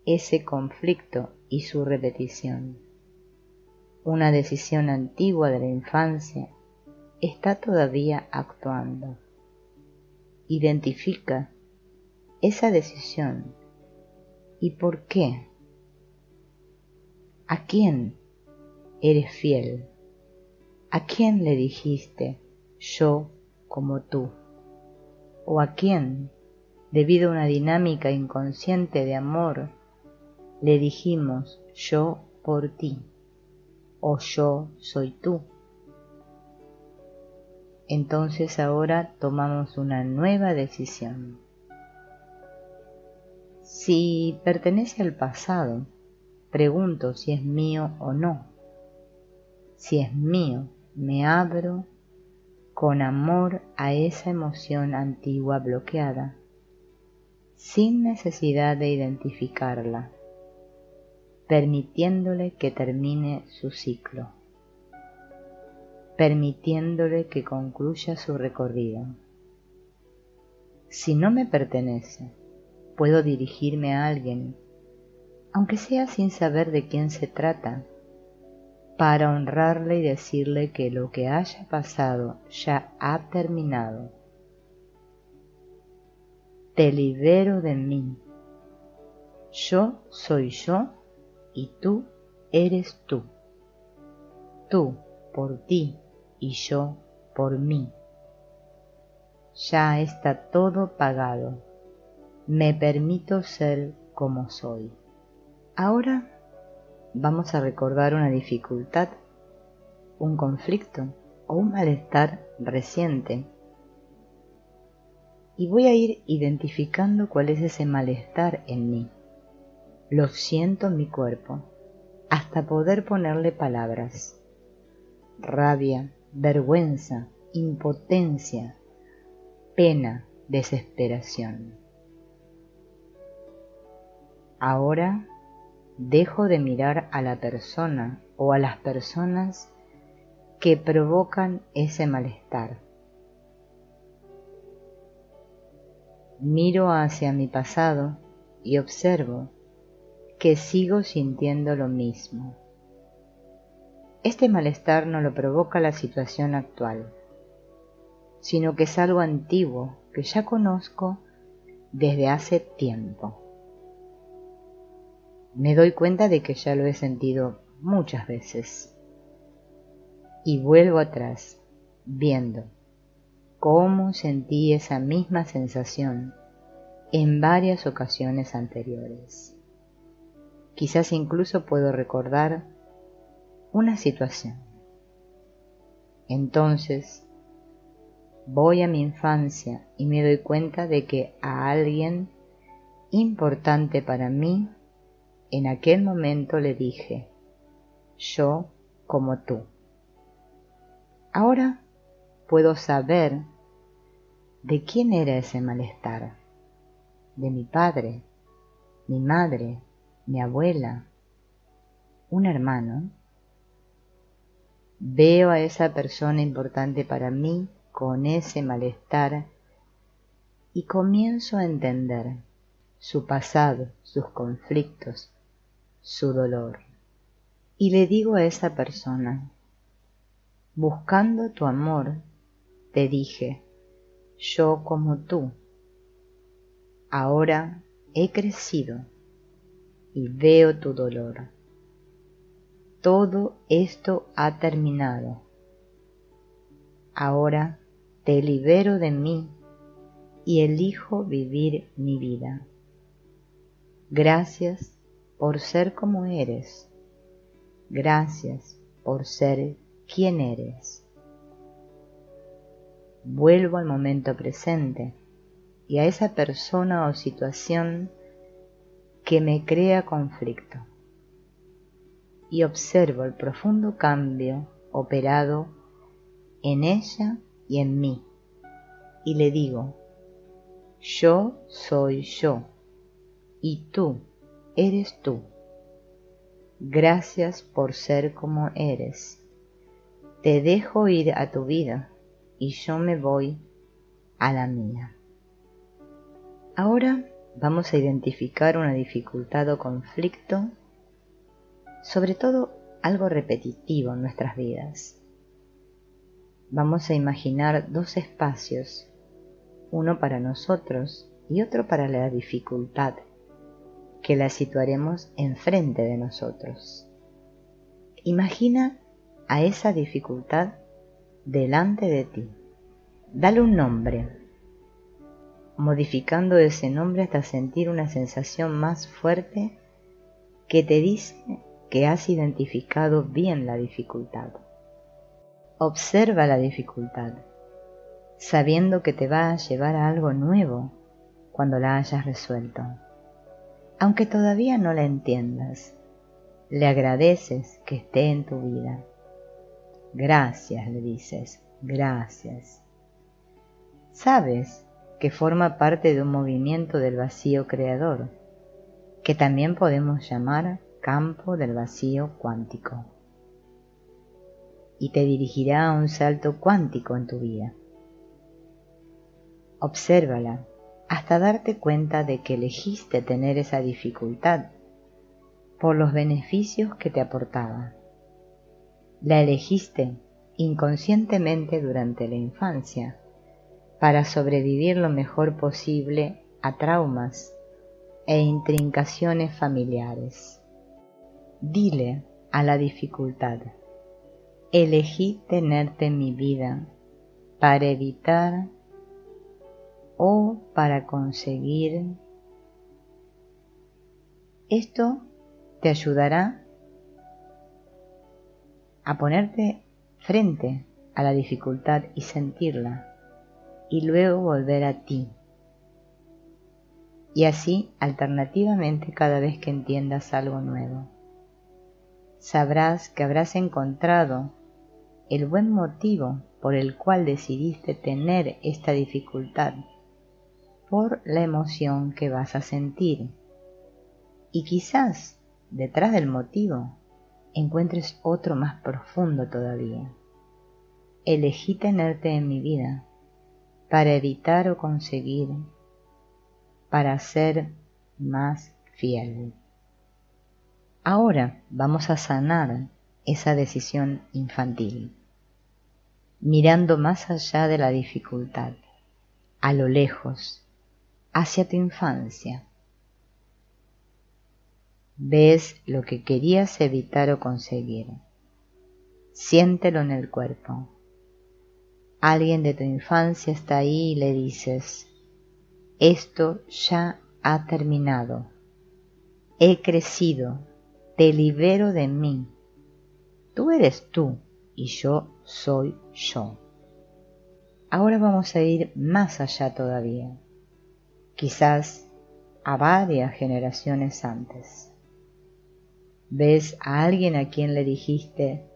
ese conflicto y su repetición. Una decisión antigua de la infancia está todavía actuando. Identifica esa decisión y por qué. ¿A quién eres fiel? ¿A quién le dijiste yo como tú? ¿O a quién, debido a una dinámica inconsciente de amor, le dijimos yo por ti o yo soy tú? Entonces ahora tomamos una nueva decisión. Si pertenece al pasado, pregunto si es mío o no. Si es mío, me abro con amor a esa emoción antigua bloqueada, sin necesidad de identificarla, permitiéndole que termine su ciclo, permitiéndole que concluya su recorrido. Si no me pertenece, puedo dirigirme a alguien, aunque sea sin saber de quién se trata, para honrarle y decirle que lo que haya pasado ya ha terminado. Te libero de mí. Yo soy yo y tú eres tú. Tú por ti y yo por mí. Ya está todo pagado. Me permito ser como soy. Ahora vamos a recordar una dificultad, un conflicto o un malestar reciente. Y voy a ir identificando cuál es ese malestar en mí. Lo siento en mi cuerpo, hasta poder ponerle palabras. Rabia, vergüenza, impotencia, pena, desesperación. Ahora dejo de mirar a la persona o a las personas que provocan ese malestar. Miro hacia mi pasado y observo que sigo sintiendo lo mismo. Este malestar no lo provoca la situación actual, sino que es algo antiguo que ya conozco desde hace tiempo. Me doy cuenta de que ya lo he sentido muchas veces y vuelvo atrás, viendo cómo sentí esa misma sensación en varias ocasiones anteriores. Quizás incluso puedo recordar una situación. Entonces, voy a mi infancia y me doy cuenta de que a alguien importante para mí, en aquel momento le dije, yo como tú. Ahora puedo saber de quién era ese malestar. De mi padre, mi madre, mi abuela, un hermano. Veo a esa persona importante para mí con ese malestar y comienzo a entender su pasado, sus conflictos, su dolor. Y le digo a esa persona, buscando tu amor, te dije, yo como tú. Ahora he crecido y veo tu dolor. Todo esto ha terminado. Ahora te libero de mí y elijo vivir mi vida. Gracias por ser como eres. Gracias por ser quien eres. Vuelvo al momento presente y a esa persona o situación que me crea conflicto y observo el profundo cambio operado en ella y en mí y le digo, yo soy yo y tú eres tú. Gracias por ser como eres. Te dejo ir a tu vida y yo me voy a la mía. Ahora vamos a identificar una dificultad o conflicto, sobre todo algo repetitivo en nuestras vidas. Vamos a imaginar dos espacios, uno para nosotros y otro para la dificultad, que la situaremos enfrente de nosotros. Imagina a esa dificultad delante de ti. Dale un nombre, modificando ese nombre hasta sentir una sensación más fuerte que te dice que has identificado bien la dificultad. Observa la dificultad, sabiendo que te va a llevar a algo nuevo cuando la hayas resuelto. Aunque todavía no la entiendas, le agradeces que esté en tu vida. Gracias, le dices, gracias. Sabes que forma parte de un movimiento del vacío creador, que también podemos llamar campo del vacío cuántico, y te dirigirá a un salto cuántico en tu vida. Obsérvala hasta darte cuenta de que elegiste tener esa dificultad por los beneficios que te aportaba. La elegiste inconscientemente durante la infancia para sobrevivir lo mejor posible a traumas e intrincaciones familiares. Dile a la dificultad, elegí tenerte en mi vida para evitar o para conseguir. Esto te ayudará a ponerte frente a la dificultad y sentirla, y luego volver a ti. Y así, alternativamente, cada vez que entiendas algo nuevo, sabrás que habrás encontrado el buen motivo por el cual decidiste tener esta dificultad, por la emoción que vas a sentir. Y quizás, detrás del motivo, encuentres otro más profundo todavía. Elegí tenerte en mi vida para evitar o conseguir, para ser más fiel. Ahora vamos a sanar esa decisión infantil, mirando más allá de la dificultad, a lo lejos, hacia tu infancia. Ves lo que querías evitar o conseguir. Siéntelo en el cuerpo. Alguien de tu infancia está ahí y le dices, esto ya ha terminado. He crecido, te libero de mí. Tú eres tú y yo soy yo. Ahora vamos a ir más allá todavía, quizás a varias generaciones antes. Ves a alguien a quien le dijiste,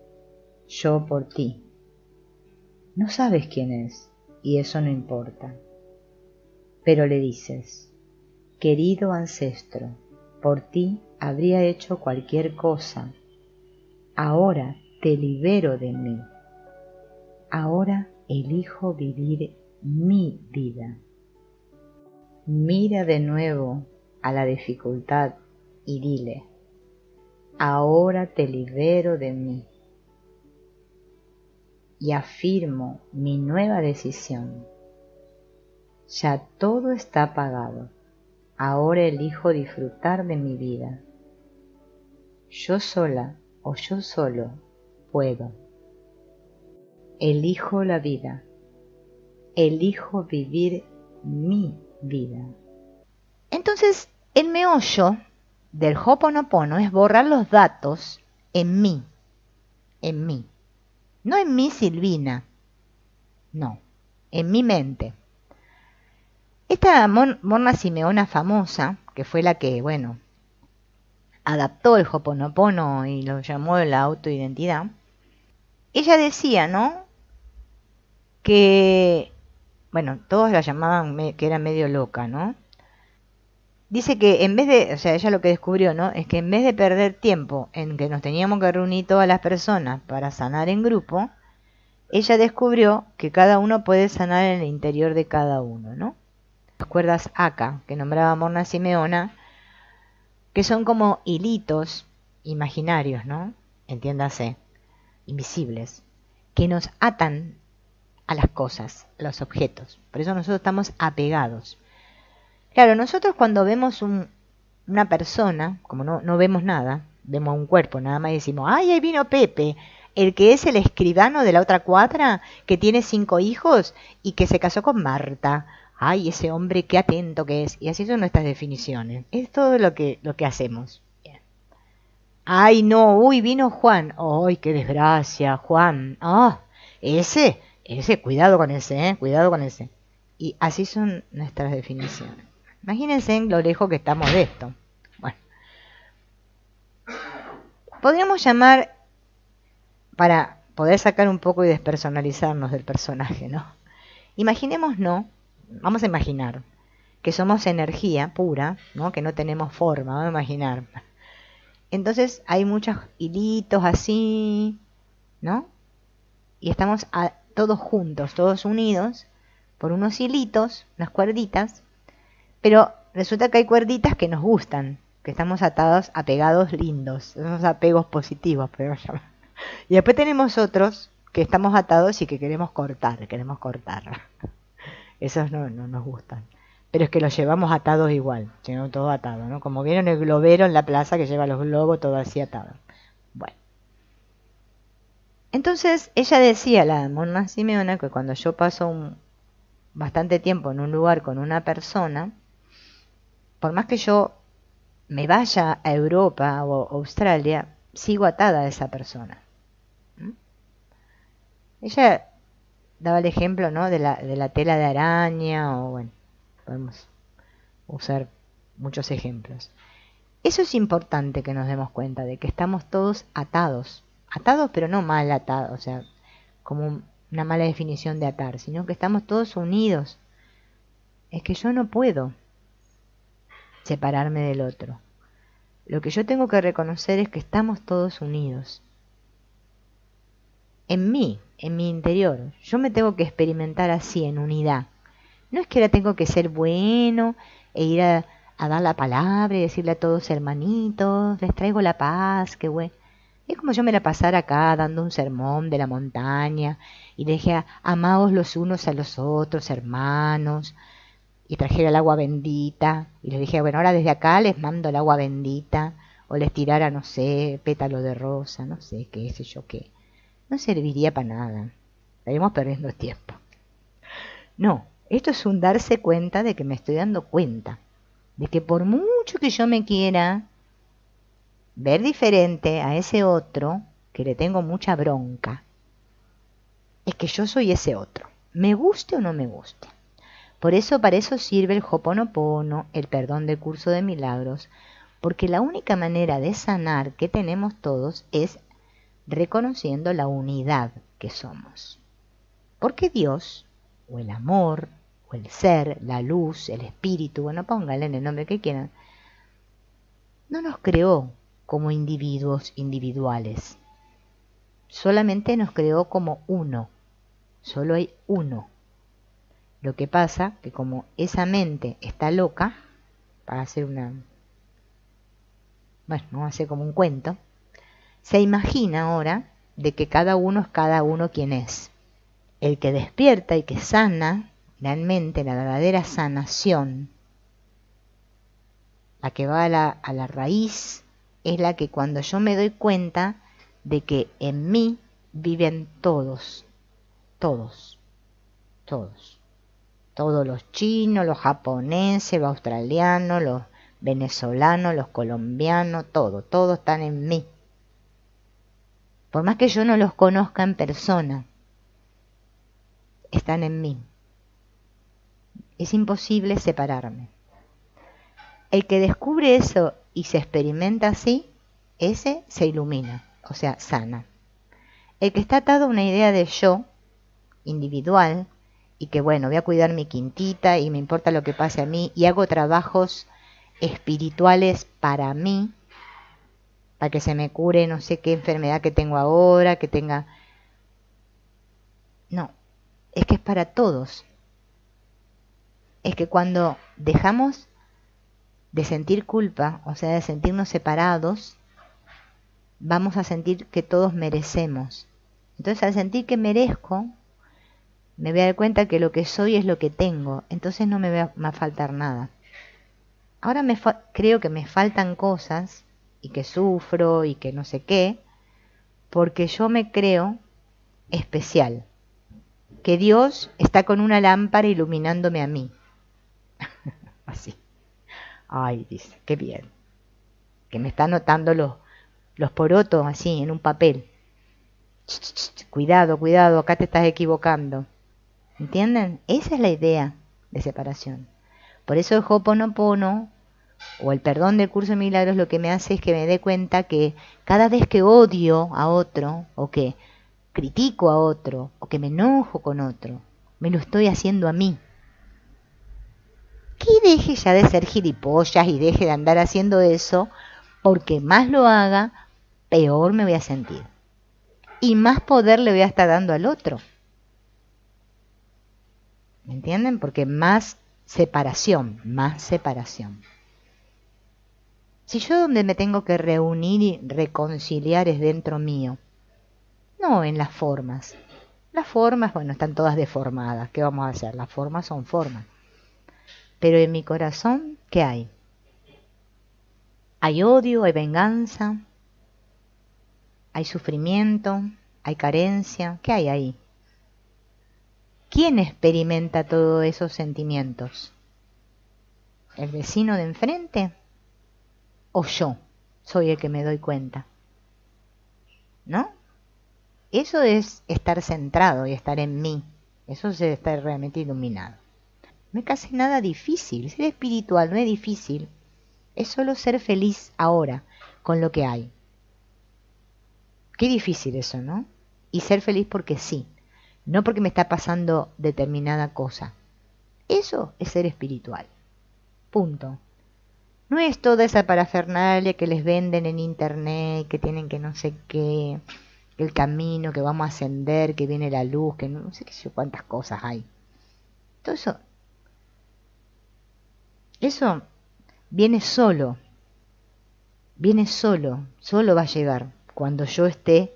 yo por ti. No sabes quién es y eso no importa, pero le dices, querido ancestro, por ti habría hecho cualquier cosa. Ahora te libero de mí. Ahora elijo vivir mi vida. Mira de nuevo a la dificultad y dile, ahora te libero de mí. Y afirmo mi nueva decisión. Ya todo está pagado. Ahora elijo disfrutar de mi vida. Yo sola o yo solo puedo. Elijo la vida. Elijo vivir mi vida. Entonces, el meollo del Ho'oponopono es borrar los datos en mí. No en mí, Silvina. No, en mi mente. Esta Morna Simeona famosa, que fue la que, adaptó el Ho'oponopono y lo llamó la autoidentidad, ella decía, ¿no? Que, todos la llamaban que era medio loca, ¿no? Dice que en vez de, ella lo que descubrió, ¿no? Es que en vez de perder tiempo en que nos teníamos que reunir todas las personas para sanar en grupo, ella descubrió que cada uno puede sanar en el interior de cada uno, ¿no? Las cuerdas Aka, que nombraba Morna Simeona, que son como hilitos imaginarios, ¿no? Entiéndase, invisibles, que nos atan a las cosas, a los objetos. Por eso nosotros estamos apegados. Claro, nosotros cuando vemos una persona, como no vemos nada, vemos un cuerpo nada más y decimos, ¡ay, ahí vino Pepe! El que es el escribano de la otra cuadra, que tiene 5 hijos y que se casó con Marta. ¡Ay, ese hombre qué atento que es! Y así son nuestras definiciones. Es todo lo que hacemos. Bien. ¡Ay, no! ¡Uy, vino Juan! ¡Ay, qué desgracia! Juan. ¡Ah! Ese, cuidado con ese, cuidado con ese. Y así son nuestras definiciones. Imagínense en lo lejos que estamos de esto. Bueno. Podríamos llamar, para poder sacar un poco y despersonalizarnos del personaje, ¿no? Imaginémonos, vamos a imaginar, que somos energía pura, ¿no? Que no tenemos forma, vamos a imaginar. Entonces hay muchos hilitos así, ¿no? Y estamos todos juntos, todos unidos, por unos hilitos, unas cuerditas, pero resulta que hay cuerditas que nos gustan, que estamos atados, apegados lindos, esos apegos positivos, pero y después tenemos otros que estamos atados y que queremos cortar. Esos no nos gustan. Pero es que los llevamos atados igual, sino todo atado, ¿no? Como vieron el globero en la plaza que lleva los globos todo así atado. Bueno. Entonces ella decía, la Morna Simeona, que cuando yo paso bastante tiempo en un lugar con una persona, por más que yo me vaya a Europa o Australia, sigo atada a esa persona. Ella daba el ejemplo, ¿no? de la tela de araña, o podemos usar muchos ejemplos. Eso es importante que nos demos cuenta de que estamos todos atados, pero no mal atados, como una mala definición de atar, sino que estamos todos unidos. Es que yo no puedo separarme del otro. Lo que yo tengo que reconocer es que estamos todos unidos. En mí, en mi interior, yo me tengo que experimentar así, en unidad. No es que ahora tengo que ser bueno e ir a a dar la palabra y decirle a todos hermanitos, les traigo la paz, qué güey. Es como yo me la pasara acá dando un sermón de la montaña y le dije, amaos los unos a los otros, hermanos, y trajera el agua bendita y les dije, bueno, ahora desde acá les mando el agua bendita, o les tirara, no sé, pétalo de rosa, no sé, qué sé yo qué. No serviría para nada. Estaríamos perdiendo el tiempo. No, esto es un darse cuenta de que me estoy dando cuenta de que por mucho que yo me quiera ver diferente a ese otro, que le tengo mucha bronca, es que yo soy ese otro, me guste o no me guste. Por eso, para eso sirve el Ho'oponopono, el perdón del curso de milagros, porque la única manera de sanar que tenemos todos es reconociendo la unidad que somos. Porque Dios, o el amor, o el ser, la luz, el espíritu, bueno, pónganle en el nombre que quieran, no nos creó como individuos individuales. Solamente nos creó como uno. Solo hay uno. Lo que pasa que como esa mente está loca, para hacer una... bueno, vamos a hacer como un cuento, se imagina ahora de que cada uno es cada uno quien es. El que despierta y que sana, realmente la verdadera sanación, la que va a la raíz, es la que cuando yo me doy cuenta de que en mí viven todos, todos, todos. Todos los chinos, los japoneses, los australianos, los venezolanos, los colombianos, todos están en mí. Por más que yo no los conozca en persona, están en mí. Es imposible separarme. El que descubre eso y se experimenta así, ese se ilumina, o sea, sana. El que está atado a una idea de yo, individual, y que bueno, voy a cuidar mi quintita y me importa lo que pase a mí, y hago trabajos espirituales para mí, para que se me cure no sé qué enfermedad que tengo ahora, que tenga... No, es que es para todos. Es que cuando dejamos de sentir culpa, o sea, de sentirnos separados, vamos a sentir que todos merecemos. Entonces, al sentir que merezco, me voy a dar cuenta que lo que soy es lo que tengo, entonces no me va a faltar nada. Ahora creo que me faltan cosas y que sufro y que no sé qué, porque yo me creo especial, que Dios está con una lámpara iluminándome a mí. Así. Ay, dice, qué bien. Que me está anotando los porotos así en un papel. Cuidado, cuidado, acá te estás equivocando. ¿Entienden? Esa es la idea de separación. Por eso el Ho'oponopono o el perdón del curso de milagros lo que me hace es que me dé cuenta que cada vez que odio a otro o que critico a otro o que me enojo con otro, me lo estoy haciendo a mí. Que deje ya de ser gilipollas y deje de andar haciendo eso, porque más lo haga, peor me voy a sentir. Y más poder le voy a estar dando al otro. ¿Me entienden? Porque más separación, más separación. Si yo donde me tengo que reunir y reconciliar es dentro mío, no en las formas. Las formas, bueno, están todas deformadas. ¿Qué vamos a hacer? Las formas son formas. Pero en mi corazón, ¿qué hay? Hay odio, hay venganza, hay sufrimiento, hay carencia. ¿Qué hay ahí? ¿Quién experimenta todos esos sentimientos? ¿El vecino de enfrente? ¿O yo soy el que me doy cuenta? ¿No? Eso es estar centrado y estar en mí. Eso es estar realmente iluminado. No es casi nada difícil. Ser espiritual no es difícil. Es solo ser feliz ahora con lo que hay. Qué difícil eso, ¿no? Y ser feliz porque sí. No porque me está pasando determinada cosa. Eso es ser espiritual. Punto. No es toda esa parafernalia que les venden en internet, que tienen que no sé qué, el camino, que vamos a ascender, que viene la luz, que no sé qué sé cuántas cosas hay. Todo eso viene solo, solo va a llegar cuando yo esté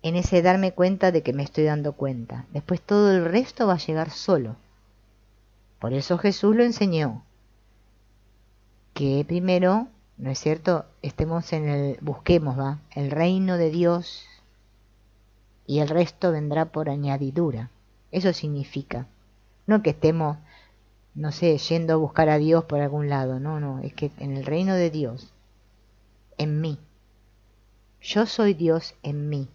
en ese darme cuenta de que me estoy dando cuenta. Después todo el resto va a llegar solo. Por eso Jesús lo enseñó, que primero, ¿no es cierto?, busquemos, el reino de Dios y el resto vendrá por añadidura. Eso significa, no que estemos, no sé, yendo a buscar a Dios por algún lado, no, es que en el reino de Dios, en mí, yo soy Dios en mí,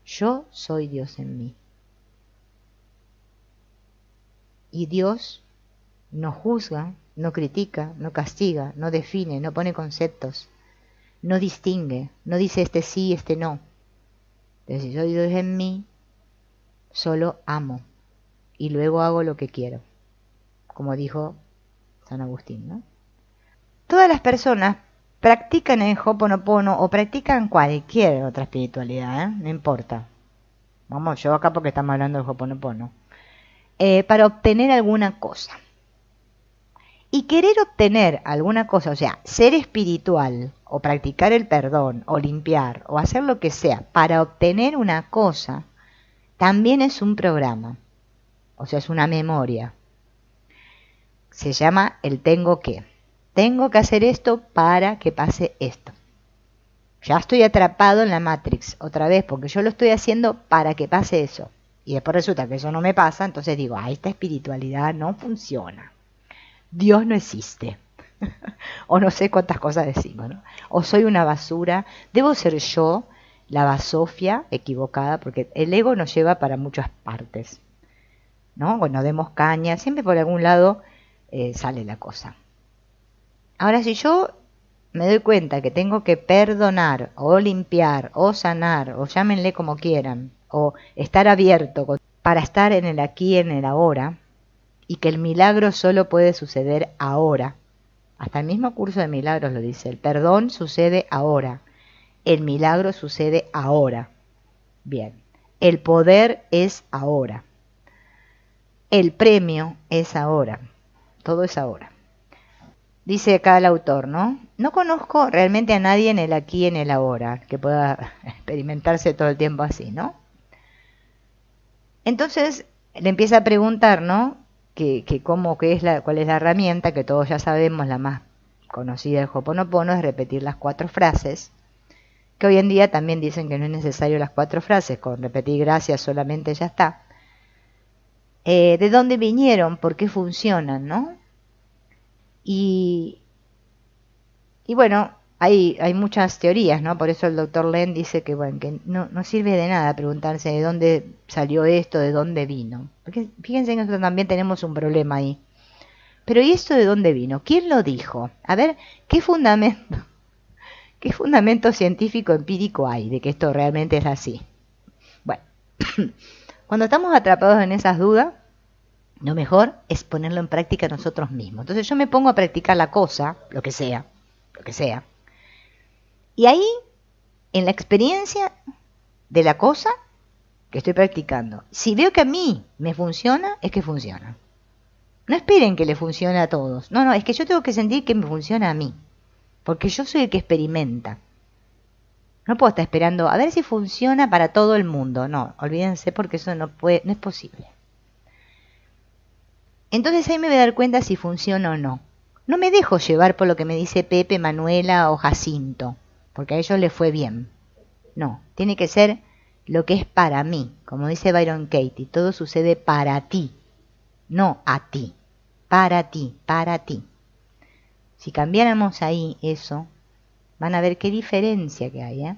yo soy Dios en mí. Y Dios no juzga, no critica, no castiga, no define, no pone conceptos, no distingue, no dice este sí, este no. Entonces, si soy Dios en mí, solo amo y luego hago lo que quiero, como dijo San Agustín, ¿no? Todas las personas practican el Ho'oponopono o practican cualquier otra espiritualidad, no importa. Vamos, yo acá porque estamos hablando del Ho'oponopono. Para obtener alguna cosa. Y querer obtener alguna cosa, o sea, ser espiritual, o practicar el perdón, o limpiar, o hacer lo que sea, para obtener una cosa, también es un programa. O sea, es una memoria. Se llama el tengo que. Tengo que hacer esto para que pase esto. Ya estoy atrapado en la Matrix otra vez, porque yo lo estoy haciendo para que pase eso. Y después resulta que eso no me pasa, entonces digo, esta espiritualidad no funciona. Dios no existe. O no sé cuántas cosas decimos, ¿no? O soy una basura, debo ser yo la basofia equivocada, porque el ego nos lleva para muchas partes, ¿no? Bueno, demos caña, siempre por algún lado sale la cosa. Ahora, si yo me doy cuenta que tengo que perdonar, o limpiar, o sanar, o llámenle como quieran, o estar abierto para estar en el aquí y en el ahora, y que el milagro solo puede suceder ahora. Hasta el mismo curso de milagros lo dice, el perdón sucede ahora, el milagro sucede ahora. Bien, el poder es ahora, el premio es ahora, todo es ahora. Dice acá el autor, ¿no? No conozco realmente a nadie en el aquí y en el ahora que pueda experimentarse todo el tiempo así, ¿no? Entonces le empieza a preguntar, ¿no? ¿Cuál es la herramienta que todos ya sabemos, la más conocida del Ho'oponopono, es repetir las 4 frases, que hoy en día también dicen que no es necesario las 4 frases, con repetir gracias solamente ya está. ¿De dónde vinieron? ¿Por qué funcionan? ¿No? Y bueno, hay muchas teorías, ¿no? Por eso el doctor Len dice que, bueno, que no sirve de nada preguntarse de dónde salió esto, de dónde vino. Porque fíjense que nosotros también tenemos un problema ahí. Pero ¿y esto de dónde vino? ¿Quién lo dijo? A ver, qué fundamento científico empírico hay de que esto realmente es así? Bueno, cuando estamos atrapados en esas dudas, lo mejor es ponerlo en práctica nosotros mismos. Entonces yo me pongo a practicar la cosa, lo que sea. Y ahí, en la experiencia de la cosa que estoy practicando, si veo que a mí me funciona, es que funciona. No esperen que le funcione a todos. No, es que yo tengo que sentir que me funciona a mí. Porque yo soy el que experimenta. No puedo estar esperando a ver si funciona para todo el mundo. No, olvídense porque eso no es posible. Entonces ahí me voy a dar cuenta si funciona o no. No me dejo llevar por lo que me dice Pepe, Manuela o Jacinto, porque a ellos les fue bien. No, tiene que ser lo que es para mí. Como dice Byron Katie, todo sucede para ti, no a ti. Para ti, para ti. Si cambiáramos ahí eso, van a ver qué diferencia que hay, ¿eh?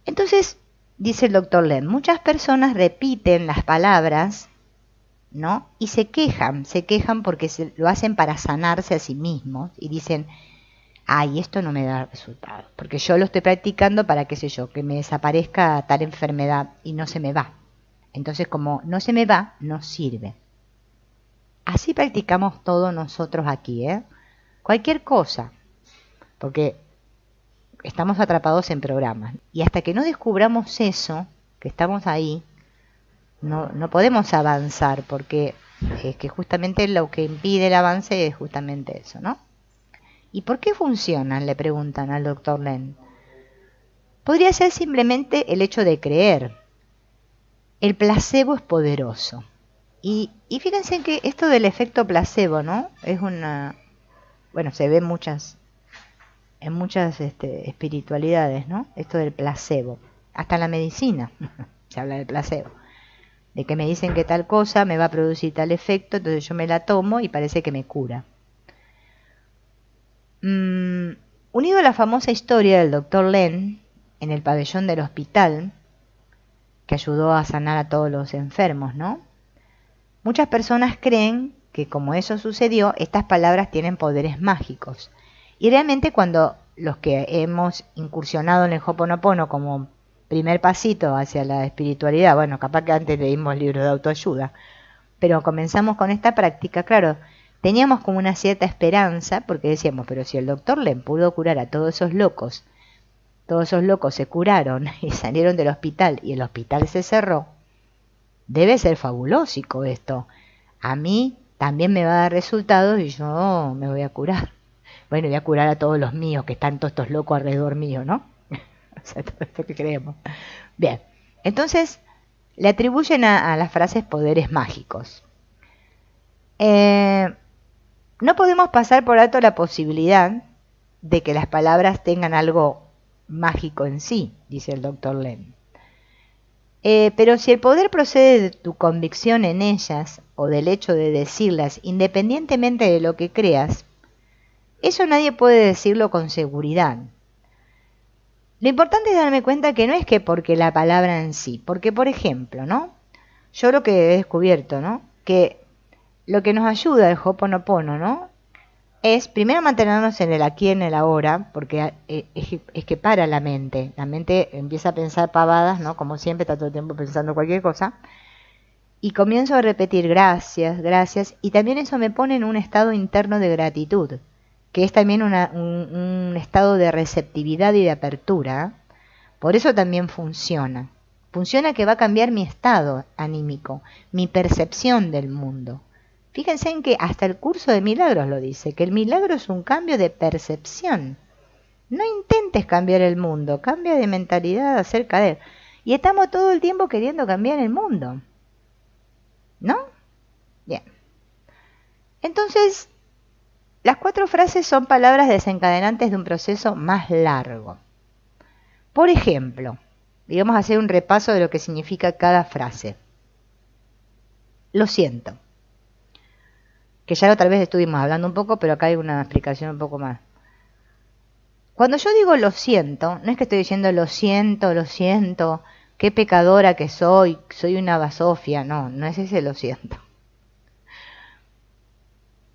Entonces, dice el doctor Len, muchas personas repiten las palabras, ¿no? Y se quejan porque lo hacen para sanarse a sí mismos y dicen, ay, esto no me da resultado, porque yo lo estoy practicando para, qué sé yo, que me desaparezca tal enfermedad y no se me va. Entonces, como no se me va, no sirve. Así practicamos todos nosotros aquí, ¿eh? Cualquier cosa, porque estamos atrapados en programas. Y hasta que no descubramos eso, que estamos ahí, no podemos avanzar, porque que justamente lo que impide el avance es justamente eso, ¿no? ¿Y por qué funcionan?, le preguntan al doctor Len. Podría ser simplemente el hecho de creer. El placebo es poderoso. Y fíjense que esto del efecto placebo, ¿no? Es una... Bueno, se ve en muchas espiritualidades, ¿no? Esto del placebo. Hasta en la medicina se habla del placebo. De que me dicen que tal cosa me va a producir tal efecto, entonces yo me la tomo y parece que me cura. Unido a la famosa historia del doctor Len en el pabellón del hospital, que ayudó a sanar a todos los enfermos, ¿no? Muchas personas creen que como eso sucedió, estas palabras tienen poderes mágicos. Y realmente cuando los que hemos incursionado en el Ho'oponopono como primer pasito hacia la espiritualidad, bueno, capaz que antes leímos libros de autoayuda, pero comenzamos con esta práctica, claro, teníamos como una cierta esperanza, porque decíamos, pero si el doctor Len pudo curar a todos esos locos se curaron y salieron del hospital y el hospital se cerró, debe ser fabuloso esto. A mí también me va a dar resultados y yo me voy a curar. Bueno, voy a curar a todos los míos, que están todos estos locos alrededor mío, ¿no? O sea, todo esto que creemos. Bien, entonces le atribuyen a las frases poderes mágicos. No podemos pasar por alto la posibilidad de que las palabras tengan algo mágico en sí, dice el doctor Len. Pero si el poder procede de tu convicción en ellas o del hecho de decirlas independientemente de lo que creas, eso nadie puede decirlo con seguridad. Lo importante es darme cuenta que no es que porque la palabra en sí, porque por ejemplo, ¿no? Yo lo que he descubierto, ¿no? Que lo que nos ayuda el Ho'oponopono, ¿no? Es primero mantenernos en el aquí, en el ahora, porque es que para la mente empieza a pensar pavadas, ¿no? Como siempre, está todo el tiempo pensando cualquier cosa, y comienzo a repetir gracias, gracias, y también eso me pone en un estado interno de gratitud, que es también un estado de receptividad y de apertura. Por eso también funciona que va a cambiar mi estado anímico, mi percepción del mundo. Fíjense en que hasta el curso de milagros lo dice, que el milagro es un cambio de percepción. No intentes cambiar el mundo, cambia de mentalidad acerca de él. Y estamos todo el tiempo queriendo cambiar el mundo, ¿no? Bien. Entonces, las 4 frases son palabras desencadenantes de un proceso más largo. Por ejemplo, y vamos a hacer un repaso de lo que significa cada frase. Lo siento. Que ya otra vez estuvimos hablando un poco, pero acá hay una explicación un poco más. Cuando yo digo lo siento, no es que estoy diciendo lo siento, qué pecadora que soy una basofia, no es ese lo siento.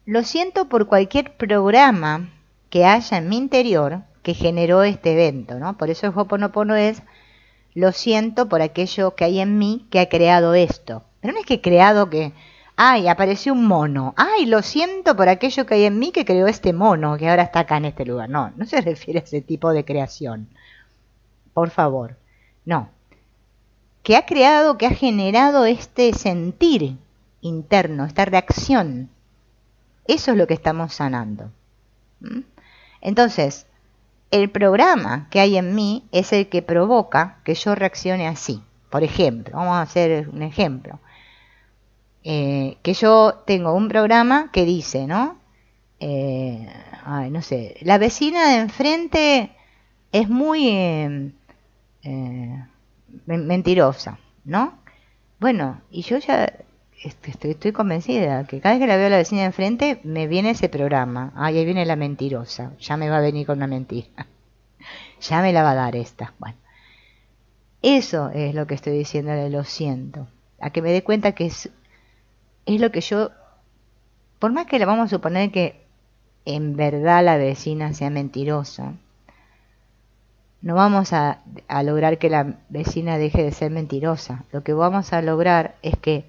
Lo siento por cualquier programa que haya en mi interior que generó este evento, ¿no? Por eso el Ho'oponopono es lo siento por aquello que hay en mí que ha creado esto. Pero no es que he creado que... ¡Ay, apareció un mono! ¡Ay, lo siento por aquello que hay en mí que creó este mono que ahora está acá en este lugar! No se refiere a ese tipo de creación. Por favor. No. Que ha creado, que ha generado este sentir interno, esta reacción. Eso es lo que estamos sanando. Entonces, el programa que hay en mí es el que provoca que yo reaccione así. Por ejemplo, vamos a hacer un ejemplo. Que yo tengo un programa que dice, ¿no? No sé, la vecina de enfrente es muy mentirosa, ¿no? Bueno, y yo ya estoy convencida que cada vez que la veo a la vecina de enfrente me viene ese programa. Ahí viene la mentirosa, ya me va a venir con una mentira. Ya me la va a dar esta. Bueno, eso es lo que estoy diciendo de lo siento. A que me dé cuenta que es lo que yo, por más que le vamos a suponer que en verdad la vecina sea mentirosa, no vamos a lograr que la vecina deje de ser mentirosa. Lo que vamos a lograr es que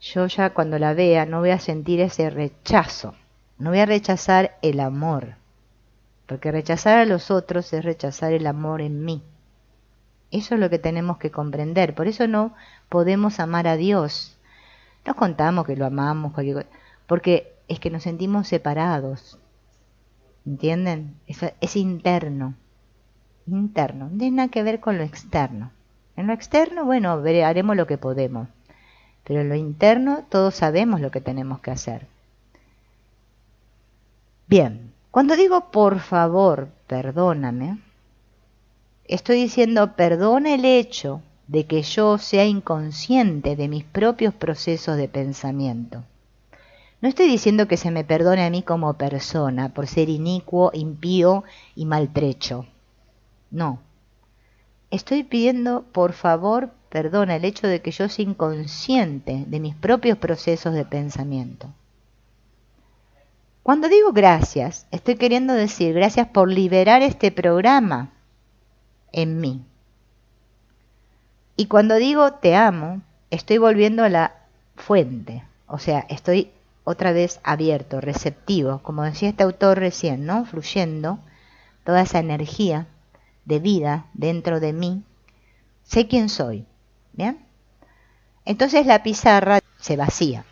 yo ya cuando la vea no voy a sentir ese rechazo, no voy a rechazar el amor, porque rechazar a los otros es rechazar el amor en mí. Eso es lo que tenemos que comprender. Por eso no podemos amar a Dios, Nos contamos que lo amamos, cualquier cosa, porque es que nos sentimos separados. ¿Entienden? Es interno. Interno. No tiene nada que ver con lo externo. En lo externo, bueno, haremos lo que podemos. Pero en lo interno, todos sabemos lo que tenemos que hacer. Bien, cuando digo por favor, perdóname, estoy diciendo perdona el hecho de que yo sea inconsciente de mis propios procesos de pensamiento. No estoy diciendo que se me perdone a mí como persona por ser inicuo, impío y maltrecho. No. Estoy pidiendo, por favor, perdona el hecho de que yo sea inconsciente de mis propios procesos de pensamiento. Cuando digo gracias, estoy queriendo decir gracias por liberar este programa en mí. Y cuando digo te amo, estoy volviendo a la fuente. O sea, estoy otra vez abierto, receptivo, como decía este autor recién, ¿no? Fluyendo toda esa energía de vida dentro de mí. Sé quién soy, ¿bien? Entonces la pizarra se vacía.